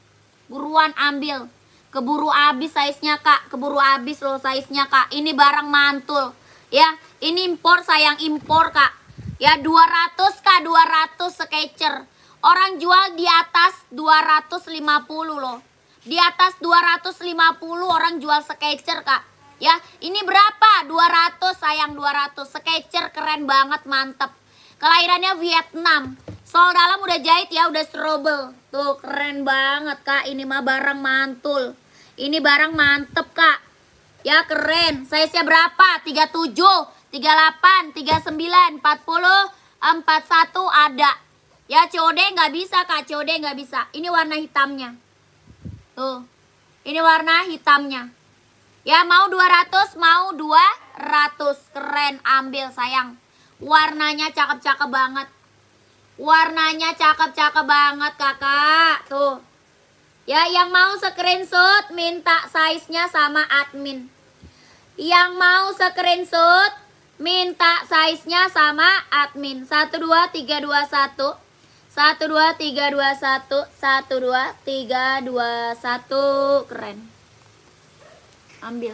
Buruan ambil. Keburu habis size-nya, Kak. Keburu habis loh size-nya, Kak. Ini barang mantul. Ya, ini impor, sayang, impor, Kak. Ya, 200, Kak, 200 Skechers. Orang jual di atas 250 loh. Di atas 250 orang jual Skechers, Kak. Ya, ini berapa? 200, sayang, 200. Skechers keren banget, mantep. Kelahirannya Vietnam. Sol dalam udah jahit ya, udah strobel. Tuh keren banget kak, ini mah barang mantul. Ini barang mantep kak. Ya keren, size nya berapa? 37, 38, 39, 40, 41 ada. Ya COD nggak bisa kak, COD nggak bisa. Ini warna hitamnya. Tuh, ini warna hitamnya. Ya mau 200, mau 200. Keren, ambil sayang. Warnanya cakep-cakep banget. Warnanya cakep-cakep banget kakak. Tuh. Ya yang mau screenshot minta size-nya sama admin. Yang mau screenshot minta size-nya sama admin. 1 2 3 2 1. 1 2 3 2 1. 1 2 3 2 1. Keren. Ambil.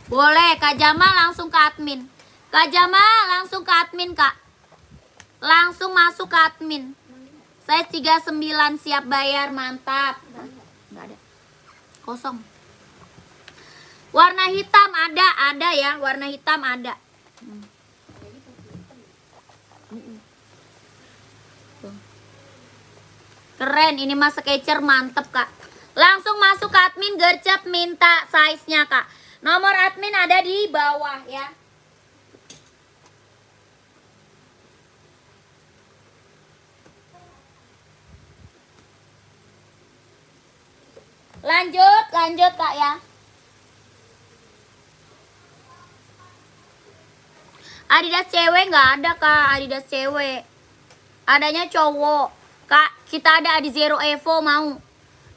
Boleh Kak Jamal langsung ke admin. Kak Jamal langsung ke admin kak. Langsung masuk ke admin. Saya 39 siap bayar, mantap. Enggak ada. Kosong. Warna hitam ada ya, warna hitam ada. Keren, ini mas Skechers mantep kak. Langsung masuk ke admin, gercep minta size-nya kak. Nomor admin ada di bawah ya. Lanjut kak ya. Adidas cewek nggak ada kak, Adidas cewek. Adanya cowok. Kak, kita ada Adi Zero Evo mau.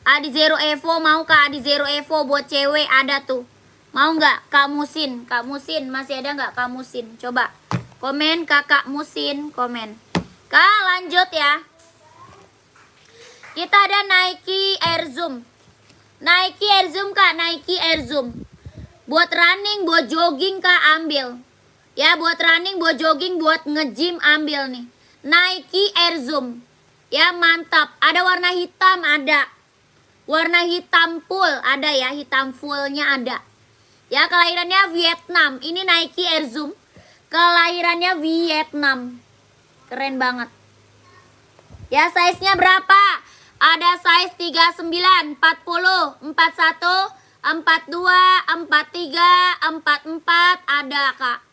Adi Zero Evo mau kak, Adi Zero Evo buat cewek ada tuh. Mau nggak Kak Musin? Kak Musin masih ada nggak Kak Musin? Coba komen Kakak Musin, komen. Kak lanjut ya. Kita ada Nike Air Zoom. Nike Air Zoom kak, Nike Air Zoom. Buat running, buat jogging kak ambil. Ya buat running, buat jogging, buat nge-gym ambil nih. Nike Air Zoom. Ya mantap. Ada warna hitam ada. Warna hitam full ada ya, hitam fullnya ada. Ya kelahirannya Vietnam. Ini Nike Air Zoom. Kelahirannya Vietnam. Keren banget. Ya size-nya berapa? Ada size 39, 40, 41, 42, 43, 44 ada kak.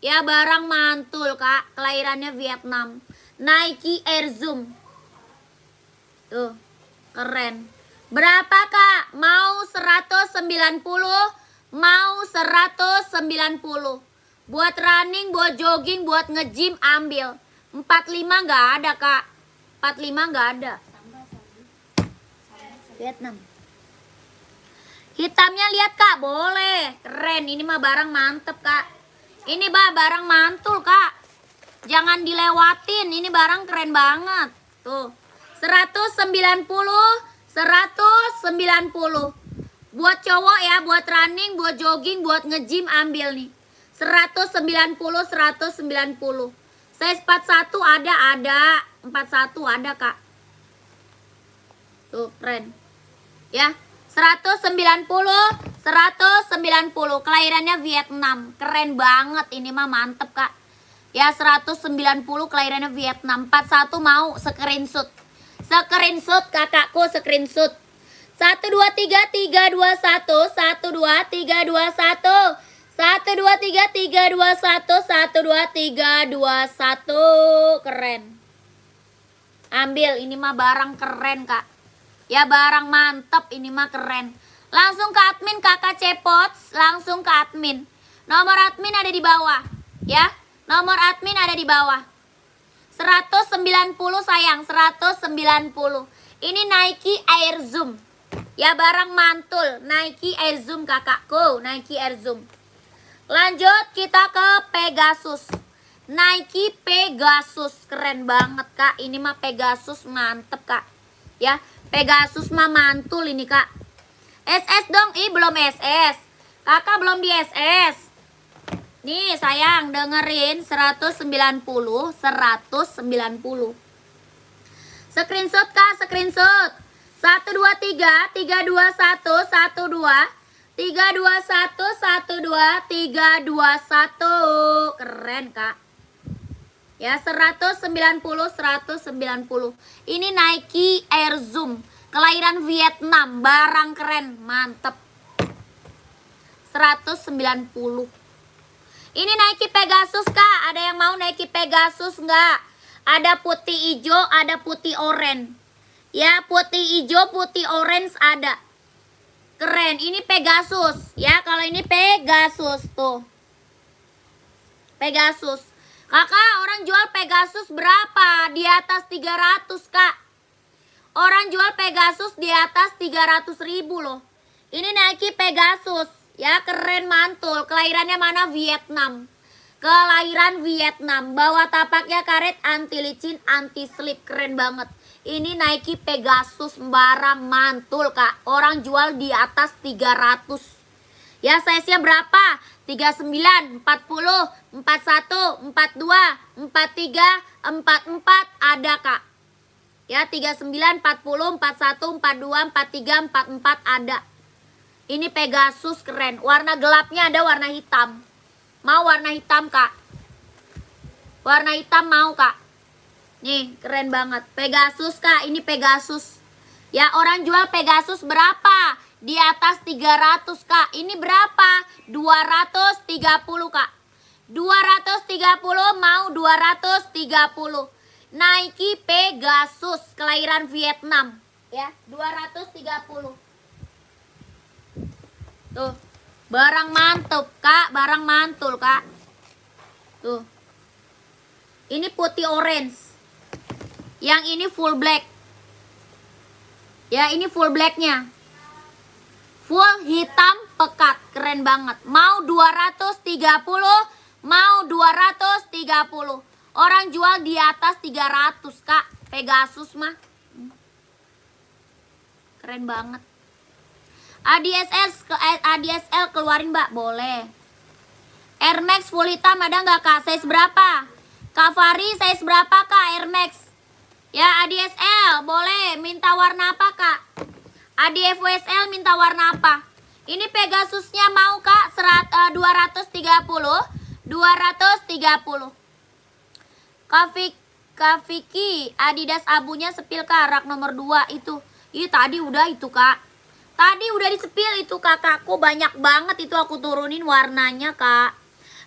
Ya barang mantul kak. Kelahirannya Vietnam. Nike Air Zoom. Tuh keren. Berapa kak? Mau 190, mau 190. Buat running, buat jogging, buat nge-gym ambil. 45 nggak ada kak. 45 nggak ada. Vietnam. Hitamnya lihat kak, boleh. Keren, ini mah barang mantep kak. Ini barang mantul kak. Jangan dilewatin, ini barang keren banget. Tuh, 190, 190. Buat cowok ya, buat running, buat jogging, buat nge-gym ambil nih. 190, 190. Size 41 ada. 41 ada kak. Tuh, keren. Ya, 190, 190. Kelahirannya Vietnam. Keren banget, ini mah mantep kak. Ya 190 kelahirannya Vietnam. 41 mau screenshot. Screenshot kakakku, screenshot. 1 2 3 3 2 1. 1 2 3 2 1. 1 2 3 3 2 1. 1 2 3 2 1. Keren. Ambil, ini mah barang keren kak. Ya barang mantep, ini mah keren. Langsung ke admin kakak Cepots. Langsung ke admin. Nomor admin ada di bawah. Ya, nomor admin ada di bawah. 190 sayang, 190. Ini Nike Air Zoom. Ya barang mantul, Nike Air Zoom kakakku, Nike Air Zoom. Lanjut kita ke Pegasus. Nike Pegasus, keren banget kak. Ini mah Pegasus mantep kak. Ya, Pegasus mah mantul ini kak. SS dong, belum SS. Kakak belum di SS. Nih sayang, dengerin 190, 190. Screenshot kak, screenshot. 1 2 3 3 2 1 1 2 3 2 1 1 2 3 2 1. Keren kak. Ya 190. Ini Nike Air Zoom kelahiran Vietnam, barang keren, mantep. 190. Ini Nike Pegasus kak, ada yang mau Nike Pegasus nggak? Ada putih hijau, ada putih oranye. Ya putih hijau, putih orange ada. Keren, ini Pegasus. Ya kalau ini Pegasus tuh. Pegasus. Kakak, orang jual Pegasus berapa? Di atas 300 kak. Orang jual Pegasus di atas 300.000 loh. Ini Nike Pegasus. Ya keren mantul. Kelahirannya mana? Vietnam. Kelahiran Vietnam. Bawa tapaknya karet, anti licin, anti slip. Keren banget. Ini Nike Pegasus barang mantul kak. Orang jual di atas 300. Ya size-nya berapa? 39, 40, 41, 42, 43, 44 ada kak. Ya 39, 40, 41, 42, 43, 44 ada. Ini Pegasus keren. Warna gelapnya ada warna hitam. Mau warna hitam kak? Warna hitam mau kak? Nih keren banget. Pegasus kak, ini Pegasus. Ya orang jual Pegasus berapa? Di atas 300 kak. Ini berapa? 230 kak. 230 mau 230. Nike Pegasus kelahiran Vietnam. Ya 230. Tuh. Barang mantap kak. Barang mantul kak. Tuh. Ini putih orange. Yang ini full black. Ya ini full blacknya. Full hitam pekat, keren banget. Mau 230, mau 230. Orang jual di atas 300 kak. Pegasus mah. Keren banget. ADSL keluarin mbak, boleh. Air Max full hitam ada nggak kak? Size berapa? Kak Fari size berapa kak Air Max? Ya ADSL boleh. Minta warna apa kak? ADFWSL minta warna apa? Ini Pegasusnya mau kak 230. 230. Kak Vicky Adidas abunya sepil kak, rak nomor 2 itu. Ih tadi udah itu kak. Tadi udah disepil itu kakakku, banyak banget itu aku turunin warnanya kak.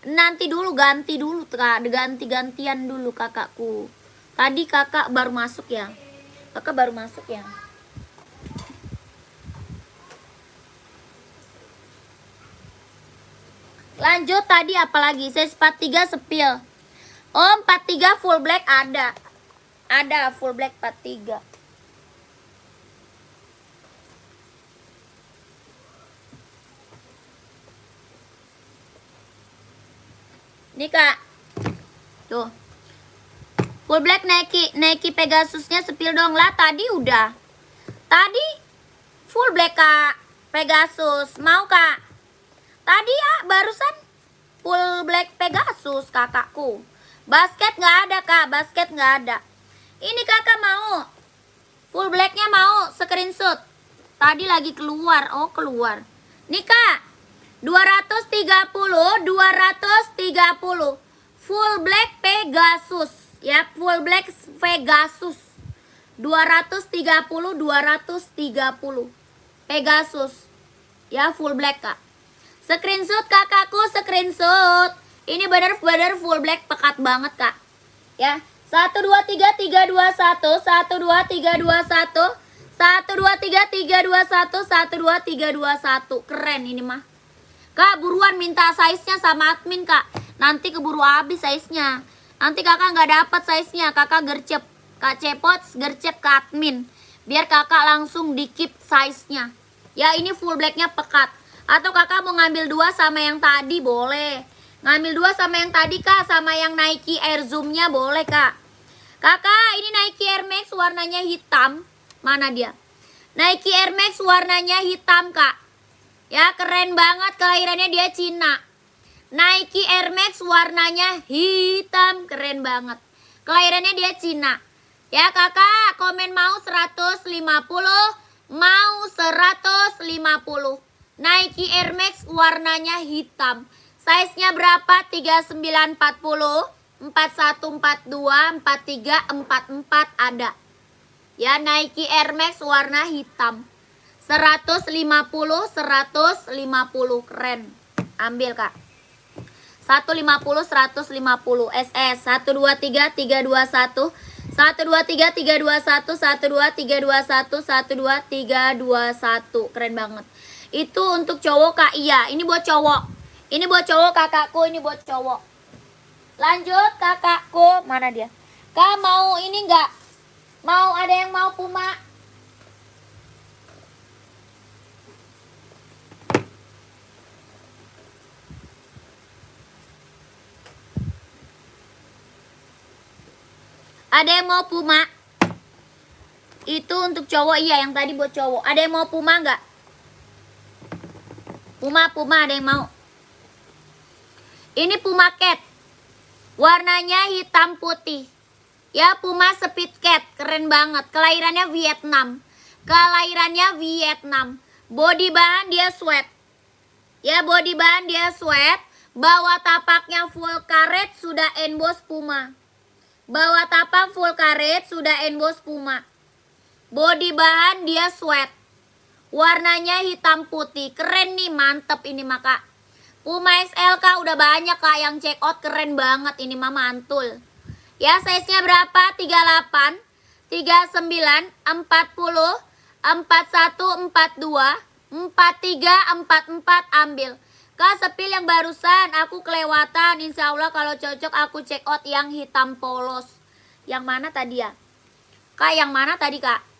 Nanti dulu ganti dulu kak, ganti-gantian dulu kakakku. Tadi kakak baru masuk ya. Kakak baru masuk ya. Lanjut tadi apalagi? Size 43 sepil. Oh 43 full black ada. Ada full black 43. Nih kak. Tuh. Full black Nike Pegasusnya sepil dong lah. Tadi udah. Tadi full black kak. Pegasus. Mau kak? Tadi ya barusan full black Pegasus kakakku. Basket nggak ada kak, basket nggak ada. Ini kakak mau full blacknya mau screenshot. Tadi lagi keluar, oh keluar. Nih kak, 230, 230 full black Pegasus ya, full black Pegasus 230, 230 Pegasus ya, full black kak. Screenshot kakakku, screenshot. Ini benar-benar full black pekat banget kak. Ya, 1 2 3 3 2 1, 1 2 3 2 1, 1 2 3 3 2 1, 1 2 3 2 1. Keren ini mah. Kak buruan minta size-nya sama admin kak. Nanti keburu habis size-nya. Nanti kakak nggak dapat size-nya, kakak gercep. Kak Cepot gercep ke admin. Biar kakak langsung di-keep size-nya. Ya ini full black-nya pekat. Atau kakak mau ngambil 2 sama yang tadi boleh. Ngambil 2 sama yang tadi kak, sama yang Nike Air Zoom-nya boleh kak. Kakak ini Nike Air Max warnanya hitam. Mana dia? Nike Air Max warnanya hitam kak. Ya keren banget, kelahirannya dia Cina. Nike Air Max warnanya hitam, keren banget. Kelahirannya dia Cina. Ya kakak komen mau 150, mau 150. Nike Air Max warnanya hitam. Size-nya berapa? 39, 40, 41, 42, 43, 44 ada. Ya, Nike Air Max warna hitam. 150, 150 keren. Ambil, Kak. 150, 150 SS 123 321 123 321 123 221 123 221 keren banget. Itu untuk cowok, Kak. Iya, ini buat cowok. Ini buat cowok, kakakku. Ini buat cowok. Lanjut, kakakku. Mana dia? Kak, mau ini enggak? Mau ada yang mau Puma? Ada yang mau Puma? Itu untuk cowok, iya, yang tadi buat cowok. Ada yang mau Puma nggak? Puma ada yang mau? Ini Puma Cat. Warnanya hitam putih. Ya, Puma Speed Cat, keren banget. Kelahirannya Vietnam. Body bahan dia sweat. Ya, body bahan dia sweat. Bawah tapaknya full karet, sudah emboss Puma. Bawah tapak full karet, sudah emboss Puma. Body bahan dia sweat. Warnanya hitam putih. Keren nih, mantep ini mah, Kak. Puma XL, Kak, udah banyak, Kak, yang check out. Keren banget ini mah, mantul. Ya, size-nya berapa? 38, 39, 40, 41, 42, 43, 44 ambil. Kak, sepil yang barusan aku kelewatan. Insya Allah kalau cocok aku check out yang hitam polos. Yang mana tadi ya? Kak, yang mana tadi, Kak?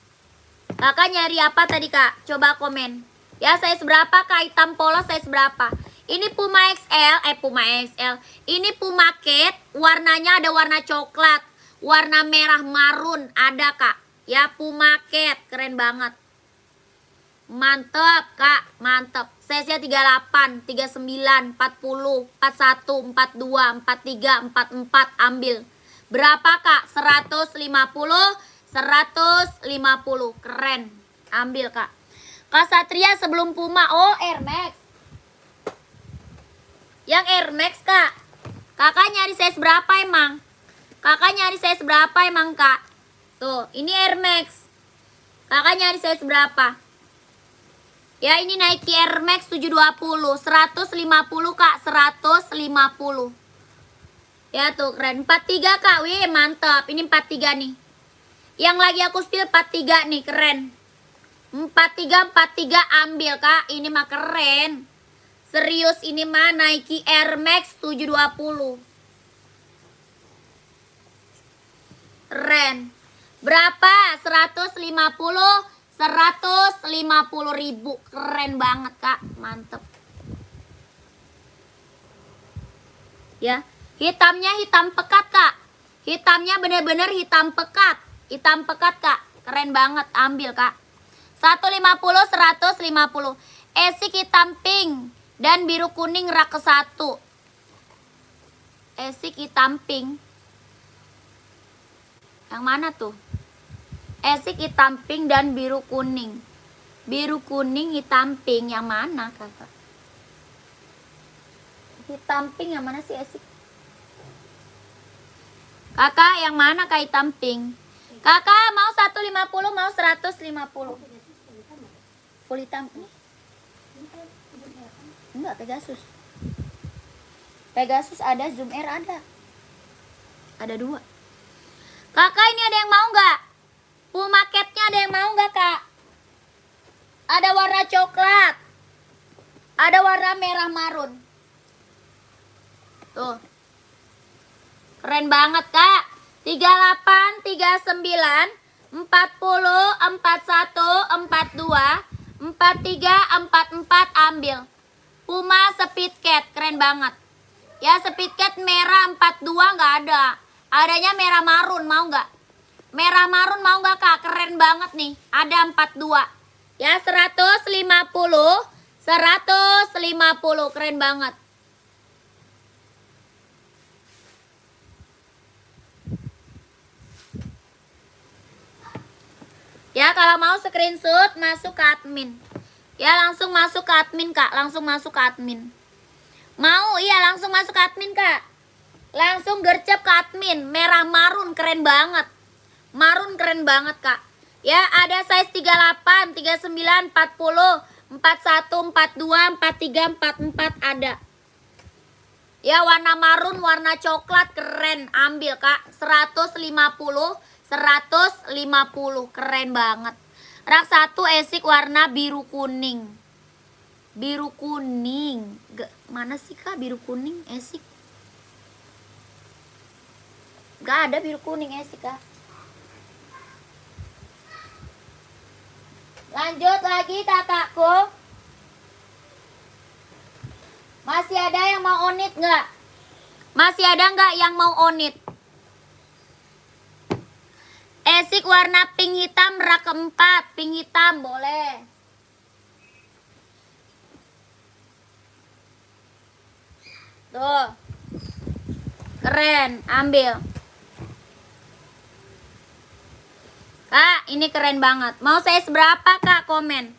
Kakak nyari apa tadi, Kak? Coba komen. Ya, size berapa, Kak? Hitam polos size berapa? Ini Puma XL. Ini Puma Cat. Warnanya ada warna coklat. Warna merah marun. Ada, Kak. Ya, Puma Cat. Keren banget. Mantep, Kak. Mantep. Size-nya 38, 39, 40, 41, 42, 43, 44 ambil. Berapa, Kak? 150, 150. Keren. Ambil, Kak. Kak Satria sebelum Puma. Oh, Air Max. Yang Air Max, Kak. Kakak nyari size berapa emang? Kakak nyari size berapa emang, Kak? Tuh, ini Air Max. Kakak nyari size berapa? Ya, ini Nike Air Max 720, 150, Kak, 150. Ya tuh, keren. 43, Kak. Wih, mantap. Ini 43 nih. Yang lagi aku spill 43 nih, keren. 43 ambil, Kak. Ini mah keren. Serius, ini mah Nike Air Max 720. Keren. Berapa? 150, 150.000. Keren banget, Kak. Mantep. Ya, hitamnya hitam pekat, Kak. Hitamnya bener-bener hitam pekat. Hitam pekat, Kak. Keren banget. Ambil, Kak. 150, 150. Esik hitam pink dan biru kuning rak ke 1. Esik hitam pink. Yang mana tuh? Esik hitam pink dan biru kuning. Biru kuning hitam pink yang mana, Kakak? Hitam pink yang mana sih, Esik? Kakak yang mana, Kak, hitam pink? Kakak mau 150, mau 150. Full hitam ini? Enggak, Pegasus. Pegasus ada, Zoom Air ada. Ada 2. Kakak, ini ada yang mau nggak? Puma Cat-nya ada yang mau nggak, Kak? Ada warna coklat. Ada warna merah marun. Tuh. Keren banget, Kak. 38, 39, 40, 41, 42, 43, 44 ambil. Puma Speed Cat, keren banget. Ya, Speed Cat merah 42 nggak ada. Adanya merah marun, mau nggak? Merah marun mau nggak, Kak? Keren banget nih. Ada 42. Ya, 150. 150. Keren banget. Ya, kalau mau screenshot masuk ke admin. Ya, langsung masuk ke admin, Kak. Langsung masuk ke admin. Mau? Iya, langsung masuk ke admin, Kak. Langsung gercep ke admin. Merah marun keren banget. Marun keren banget kak. Ya ada size 38, 39, 40, 41, 42, 43, 44 ada. Ya warna marun, warna coklat keren. Ambil kak. 150, 150 keren banget. Rak 1 esik warna biru kuning. Biru kuning. Mana sih kak biru kuning esik? Gak ada biru kuning esik kak. Lanjut lagi kakakku. Masih ada yang mau onit nggak? Masih ada nggak yang mau onit? Esik warna pink hitam rak 4. Pink hitam boleh. Tuh. Keren, ambil. Kak, ini keren banget. Mau size berapa kak? Komen.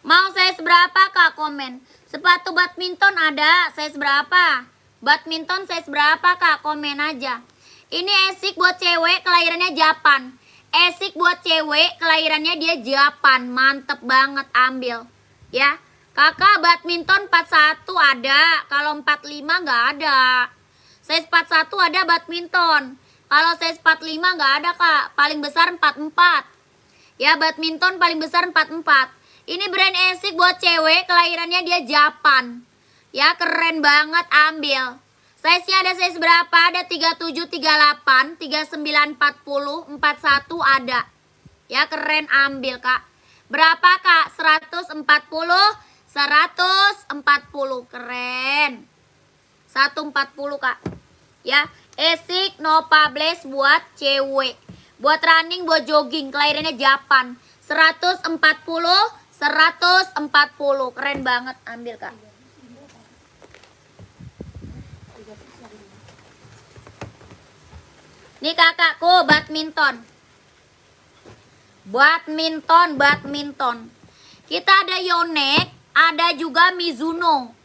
Mau size berapa kak? Komen. Sepatu badminton ada. Size berapa? Badminton size berapa kak? Komen aja. Ini esik buat cewek, kelahirannya Japan. Esik buat cewek, kelahirannya dia Japan. Mantep banget, ambil. Ya. Kakak badminton 41 ada. Kalau 45 nggak ada. Size 41 ada badminton. Kalau size 45 nggak ada kak. Paling besar 44. Ya badminton paling besar 44. Ini brand esik buat cewek. Kelahirannya dia Japan. Ya keren banget, ambil. Size-nya ada size berapa? Ada 37, 38, 39, 40, 41 ada. Ya keren, ambil kak. Berapa kak? 140, 140. Keren. 140 kak. Ya, esik no publish buat cewek. Buat running, buat jogging. Kelahirannya Japan. 140, 140. Keren banget, ambil kak. Ini kakakku badminton. Badminton. Kita ada Yonex, ada juga Mizuno.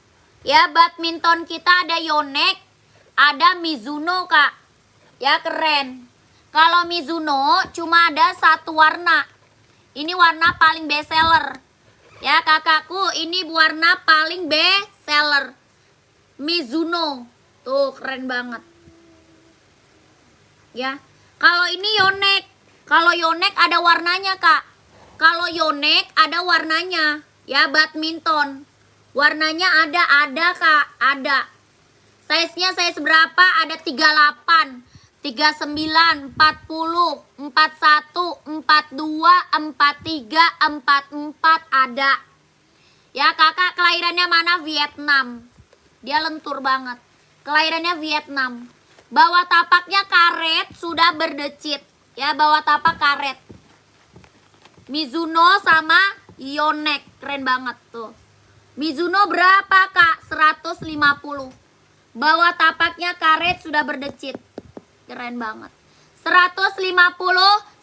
Ya, badminton kita ada Yonex, ada Mizuno kak. Ya keren. Kalau Mizuno cuma ada satu warna. Ini warna paling best seller. Ya kakakku, ini warna paling best seller. Mizuno. Tuh keren banget. Ya. Kalau ini Yonex. Kalau Yonex ada warnanya kak. Kalau Yonex ada warnanya. Ya badminton. Warnanya ada kak. Ada. Size-nya size berapa? Ada 38, 39, 40, 41, 42, 43, 44 ada. Ya kakak kelahirannya mana? Vietnam. Dia lentur banget. Kelahirannya Vietnam. Bawah tapaknya karet, sudah berdecit. Ya bawah tapak karet. Mizuno sama Yonex. Keren banget tuh. Mizuno berapa kak? 150. Bawah tapaknya karet, sudah berdecit. Keren banget. 150,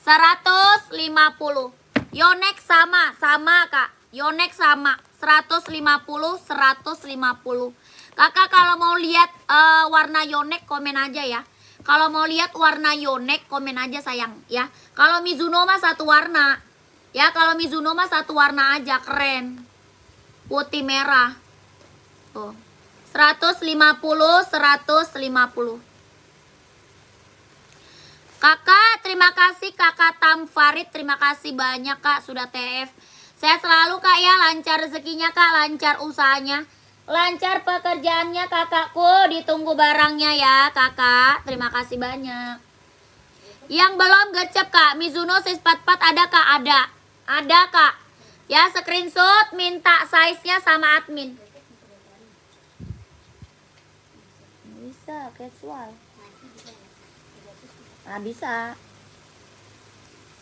150. Yonex sama kak. Yonex sama. 150, 150. Kakak kalau mau lihat warna Yonex komen aja ya. Kalau mau lihat warna Yonex komen aja sayang ya. Kalau Mizuno mah satu warna. Ya kalau Mizuno mah satu warna aja, keren. Putih merah. Tuh. 150, 150. Kakak, terima kasih kakak Tamfarid. Terima kasih banyak kak sudah TF. Saya selalu kak ya, lancar rezekinya kak, lancar usahanya, lancar pekerjaannya kakakku. Ditunggu barangnya ya kakak. Terima kasih banyak. Yang belum gecep kak, Mizuno size 44 ada kak? Ada kak. Ya screenshot, minta size-nya sama admin. Bisa casual. Nah bisa.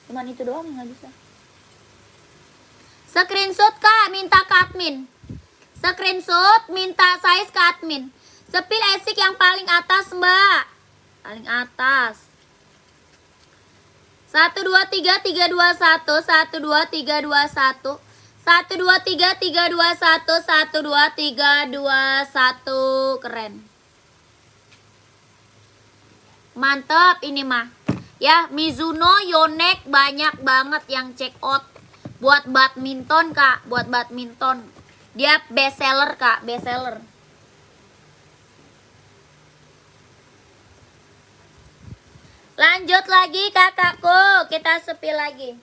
Cuman itu doang yang nggak bisa. Screenshot kak, minta ke admin. Screenshot, minta size ke admin. Sepil esik yang paling atas mbak. Paling atas. 1, 2, 3, 3, 2, 1. 1, 2, 3, 2, 1. 1, 2, 3, 3, 2, 1. 1, 2, 3, 2, 1. Keren. Mantep ini mah. Ya, Mizuno, Yonex banyak banget yang check out. Buat badminton, Kak. Buat badminton. Dia best seller, Kak. Best seller. Lanjut lagi, kakakku. Kita sepil lagi.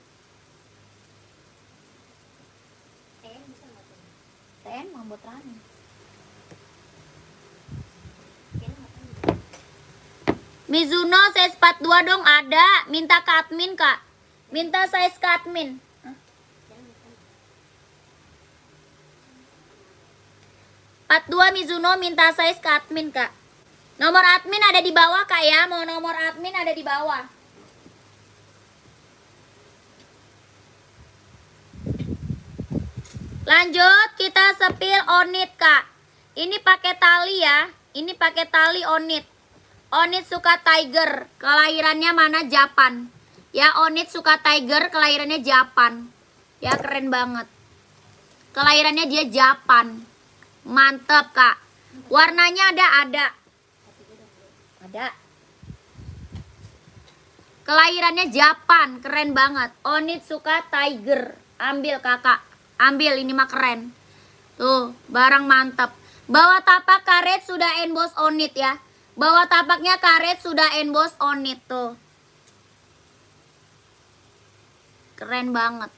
Ten, mau buat rani. Mizuno size 42 dong, ada. Minta ke admin, Kak. Minta size ke admin. 42 Mizuno minta size ke admin, Kak. Nomor admin ada di bawah, Kak ya. Mau nomor admin ada di bawah. Lanjut, kita sepil Onit, Kak. Ini pakai tali ya. Ini pakai tali Onit. Onit suka Tiger, kelahirannya mana? Japan. Ya, Onit suka Tiger, kelahirannya Japan. Ya, keren banget. Kelahirannya dia Japan. Mantep, Kak. Warnanya ada. Kelahirannya Japan, keren banget. Onit suka Tiger. Ambil, Kakak. Ambil, ini mah keren. Tuh, barang mantep. Bawah tapak karet sudah emboss Onit ya. Bawah tapaknya karet sudah emboss Onit tuh. Keren banget.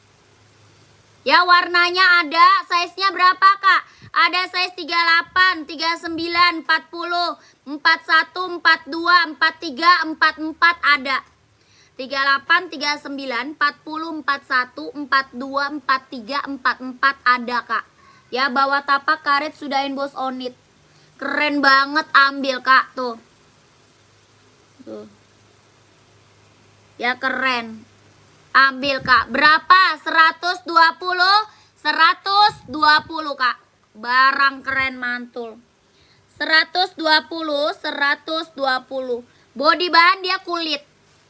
Ya, warnanya ada. Size-nya berapa, Kak? Ada size 38, 39, 40, 41, 42, 43, 44 ada. 38, 39, 40, 41, 42, 43, 44 ada, Kak. Ya, bawah tapak karet sudah emboss Onit. Keren banget, ambil, Kak, tuh. Tuh. Ya, keren. Ambil, Kak. Berapa? 120, 120, Kak. Barang keren mantul. 120, 120. Body bahan dia kulit.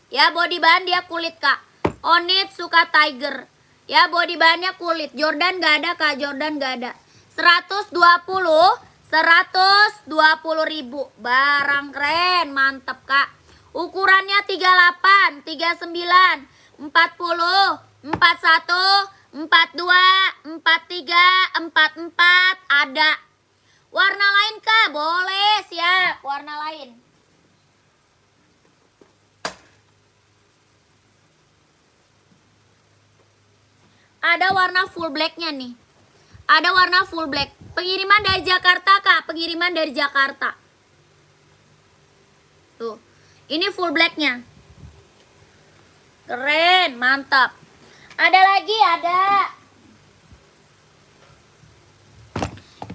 Ya, body bahan dia kulit, Kak. Onit suka Tiger. Ya, body bahannya kulit. Jordan gak ada, Kak. Jordan gak ada. 120, 120 ribu. Barang keren, mantep, Kak. Ukurannya 38, 39, 40, 41, 42, 43, 44 ada. Warna lain, Kak? Boleh, siap. Warna lain. Ada warna full blacknya nih. Ada warna full black. Pengiriman dari Jakarta, Kak. Pengiriman dari Jakarta. Tuh. Ini full blacknya. Keren, mantap. Ada lagi, ada.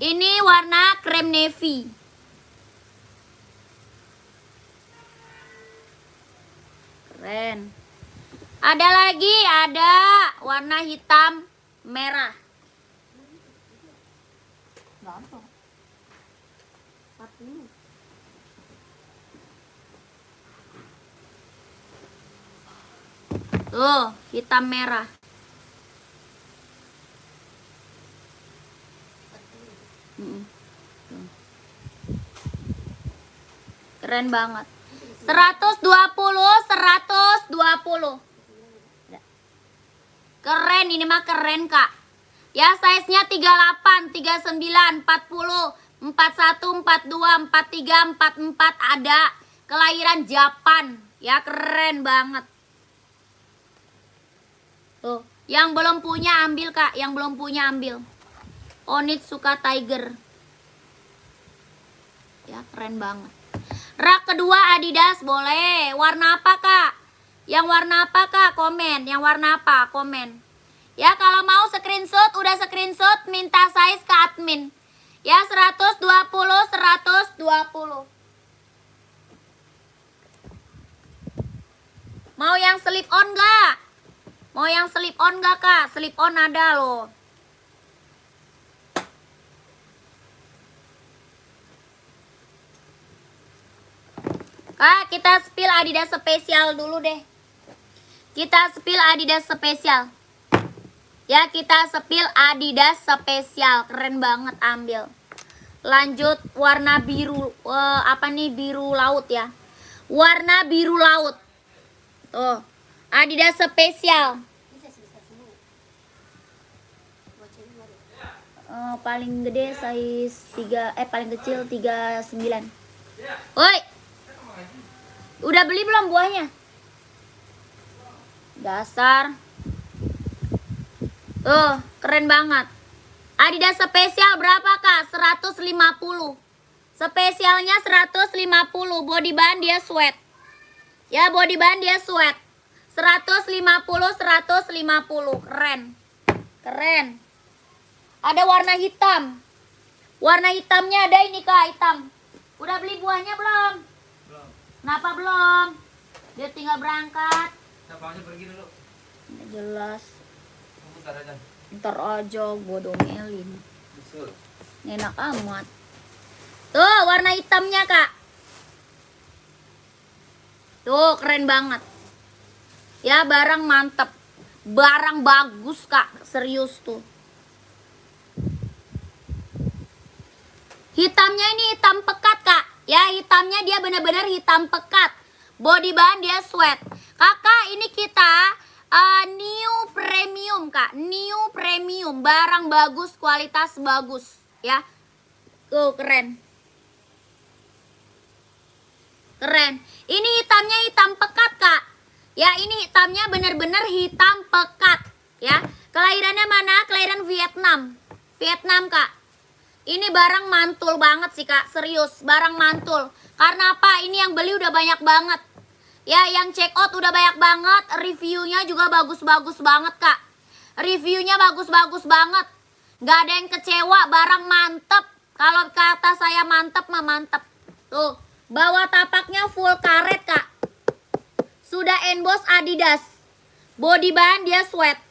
Ini warna krem navy. Keren. Ada lagi, ada warna hitam merah. Gampang. 40. Tuh, hitam merah. Keren banget. 120, 120. Keren, ini mah keren, Kak. Ya, size-nya 38, 39, 40, 41, 42, 43, 44 ada. Kelahiran Japan. Ya, keren banget. Tuh, yang belum punya ambil, Kak. Yang belum punya ambil. Onit suka Tiger. Ya, keren banget. Rak kedua Adidas boleh. Warna apa, Kak? Yang warna apa, Kak? Komen. Yang warna apa? Komen. Ya, kalau mau screenshot, udah screenshot, minta size ke admin. Ya, 120, 120. Mau yang slip on gak? Mau yang slip on gak, Kak? Slip on ada loh. Kak, kita spill Adidas spesial dulu deh. Kita spill Adidas spesial. Ya, kita spill Adidas spesial. Keren banget, ambil. Lanjut warna biru, apa nih, biru laut ya. warna biru laut. Tuh, Adidas spesial. Paling gede size 3, paling kecil 39. Woi, udah beli belum buahnya? Dasar. Tuh, keren banget. Adidas spesial berapa kak? 150. Spesialnya 150. Body bahan dia sweat. Ya, body bahan dia sweat. 150, 150. Keren. Keren. Ada warna hitam. Warna hitamnya ada ini kak, hitam. Udah beli buahnya belum? Belum. Kenapa belum? Dia tinggal berangkat. Abangnya pergi dulu. Nggak jelas. Bentar aja. Ntar aja gua domelin. Betul. Enak amat. Tuh warna hitamnya kak. Tuh keren banget. Ya barang mantep. Barang bagus kak. Serius tuh. Hitamnya ini hitam pekat kak. Ya hitamnya dia benar-benar hitam pekat. Body bahan dia sweat. Kakak ini kita new premium kak. New premium. Barang bagus, kualitas bagus. Ya. Tuh keren. Keren. Ini hitamnya hitam pekat kak. Ya ini hitamnya benar-benar hitam pekat. Ya. Kelahirannya mana? Kelahiran Vietnam. Vietnam kak. Ini barang mantul banget sih kak, serius, barang mantul. Karena apa? Ini yang beli udah banyak banget. Ya, yang check out udah banyak banget. Reviewnya juga bagus-bagus banget kak. Reviewnya bagus-bagus banget. Gak ada yang kecewa, barang mantep. Kalau kata saya mantep mah mantep. Tuh, bawah tapaknya full karet kak. Sudah emboss Adidas. Body bahan dia sweat.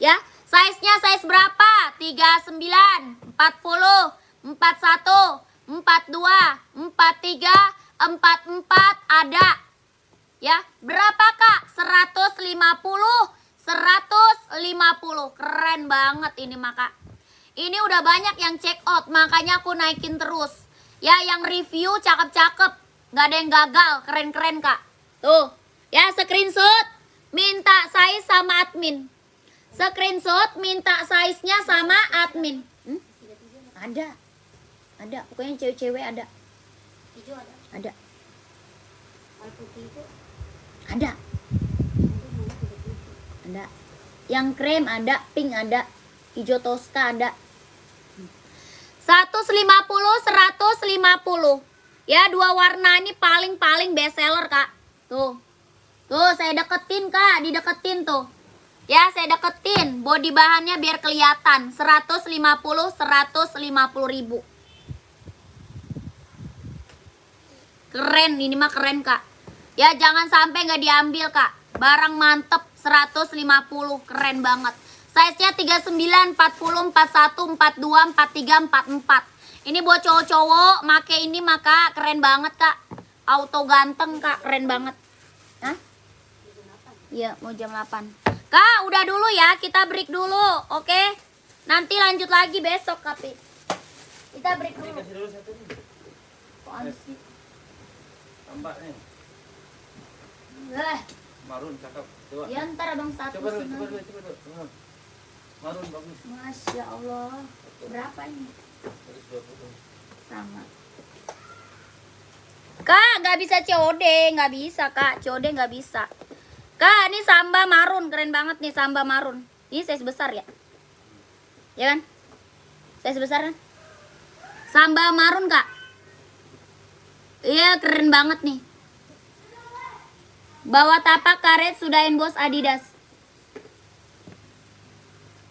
Ya, size-nya size berapa? 39, 40, 41, 42, 43, 44 ada. Ya, berapa kak? 150, 150. Keren banget ini maka. Ini udah banyak yang check out, makanya aku naikin terus. Ya, yang review cakep-cakep, nggak ada yang gagal, keren-keren kak. Tuh, ya screenshot, minta size sama admin. Screenshot minta size-nya sama admin. Ada. Ada, pokoknya cewek-cewek ada. Hijau ada. Ada. Kalau putih itu Ada. Ada. Yang krem ada, pink ada, hijau toska ada. 150, 150. Ya, dua warna ini paling best seller, Kak. Tuh. Tuh, saya deketin, Kak, dideketin tuh. Ya, saya deketin. Body bahannya biar kelihatan. 150, 150 ribu. Keren, ini mah keren kak. Ya, jangan sampai nggak diambil kak. Barang mantep, 150. Keren banget. Size-nya 39, 40, 41, 42, 43, 44. Ini buat cowok-cowok. Make ini maka keren banget kak. Auto ganteng kak, keren banget. Hah? Iya, mau jam 8. Kak, udah dulu ya, kita break dulu, oke? Nanti lanjut lagi besok, Kapi. Kita break dulu. Kasih dulu satu nih. Apaan sih? Tambah nih. Eh, Marun cakep. Coba. ya ntar abang satu Coba dulu, sini. coba dulu, coba dulu. Marun bagus. Masya Allah. Berapa ini? 120. Sama. Kak, nggak bisa COD, nggak bisa kak. COD nggak bisa. Kak, ini samba marun, keren banget nih samba marun. Ini size besar ya? Ya kan? Size besar kan? Samba marun kak. Iya, keren banget nih. Bawah tapak karet sudah emboss Adidas.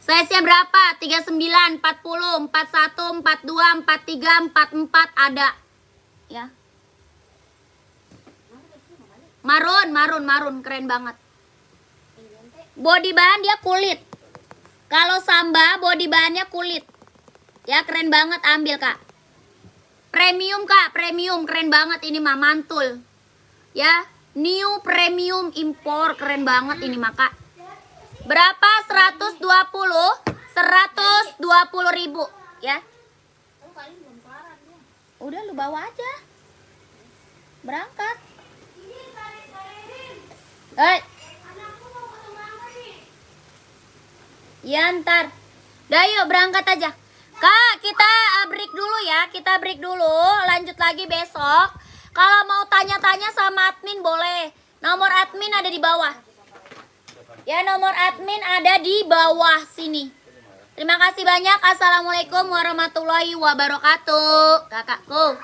Size-nya berapa? 39, 40, 41, 42, 43, 44 ada. Ya. Marun, keren banget. Body bahan dia kulit. Kalau samba body bahannya kulit. Ya, keren banget, ambil kak. Premium kak, premium, keren banget ini mah, mantul. Ya, new premium impor, keren banget ini mah kak. Berapa? 120, 120 ribu, ya. kali belum kelar dia. Udah lu bawa aja. Berangkat. Ya ntar. Dah yuk berangkat aja. Kak, kita break dulu ya. Kita break dulu. Lanjut lagi besok. Kalau mau tanya-tanya sama admin boleh. Nomor admin ada di bawah. Ya, nomor admin ada di bawah sini. Terima kasih banyak. Assalamualaikum warahmatullahi wabarakatuh. Kakakku.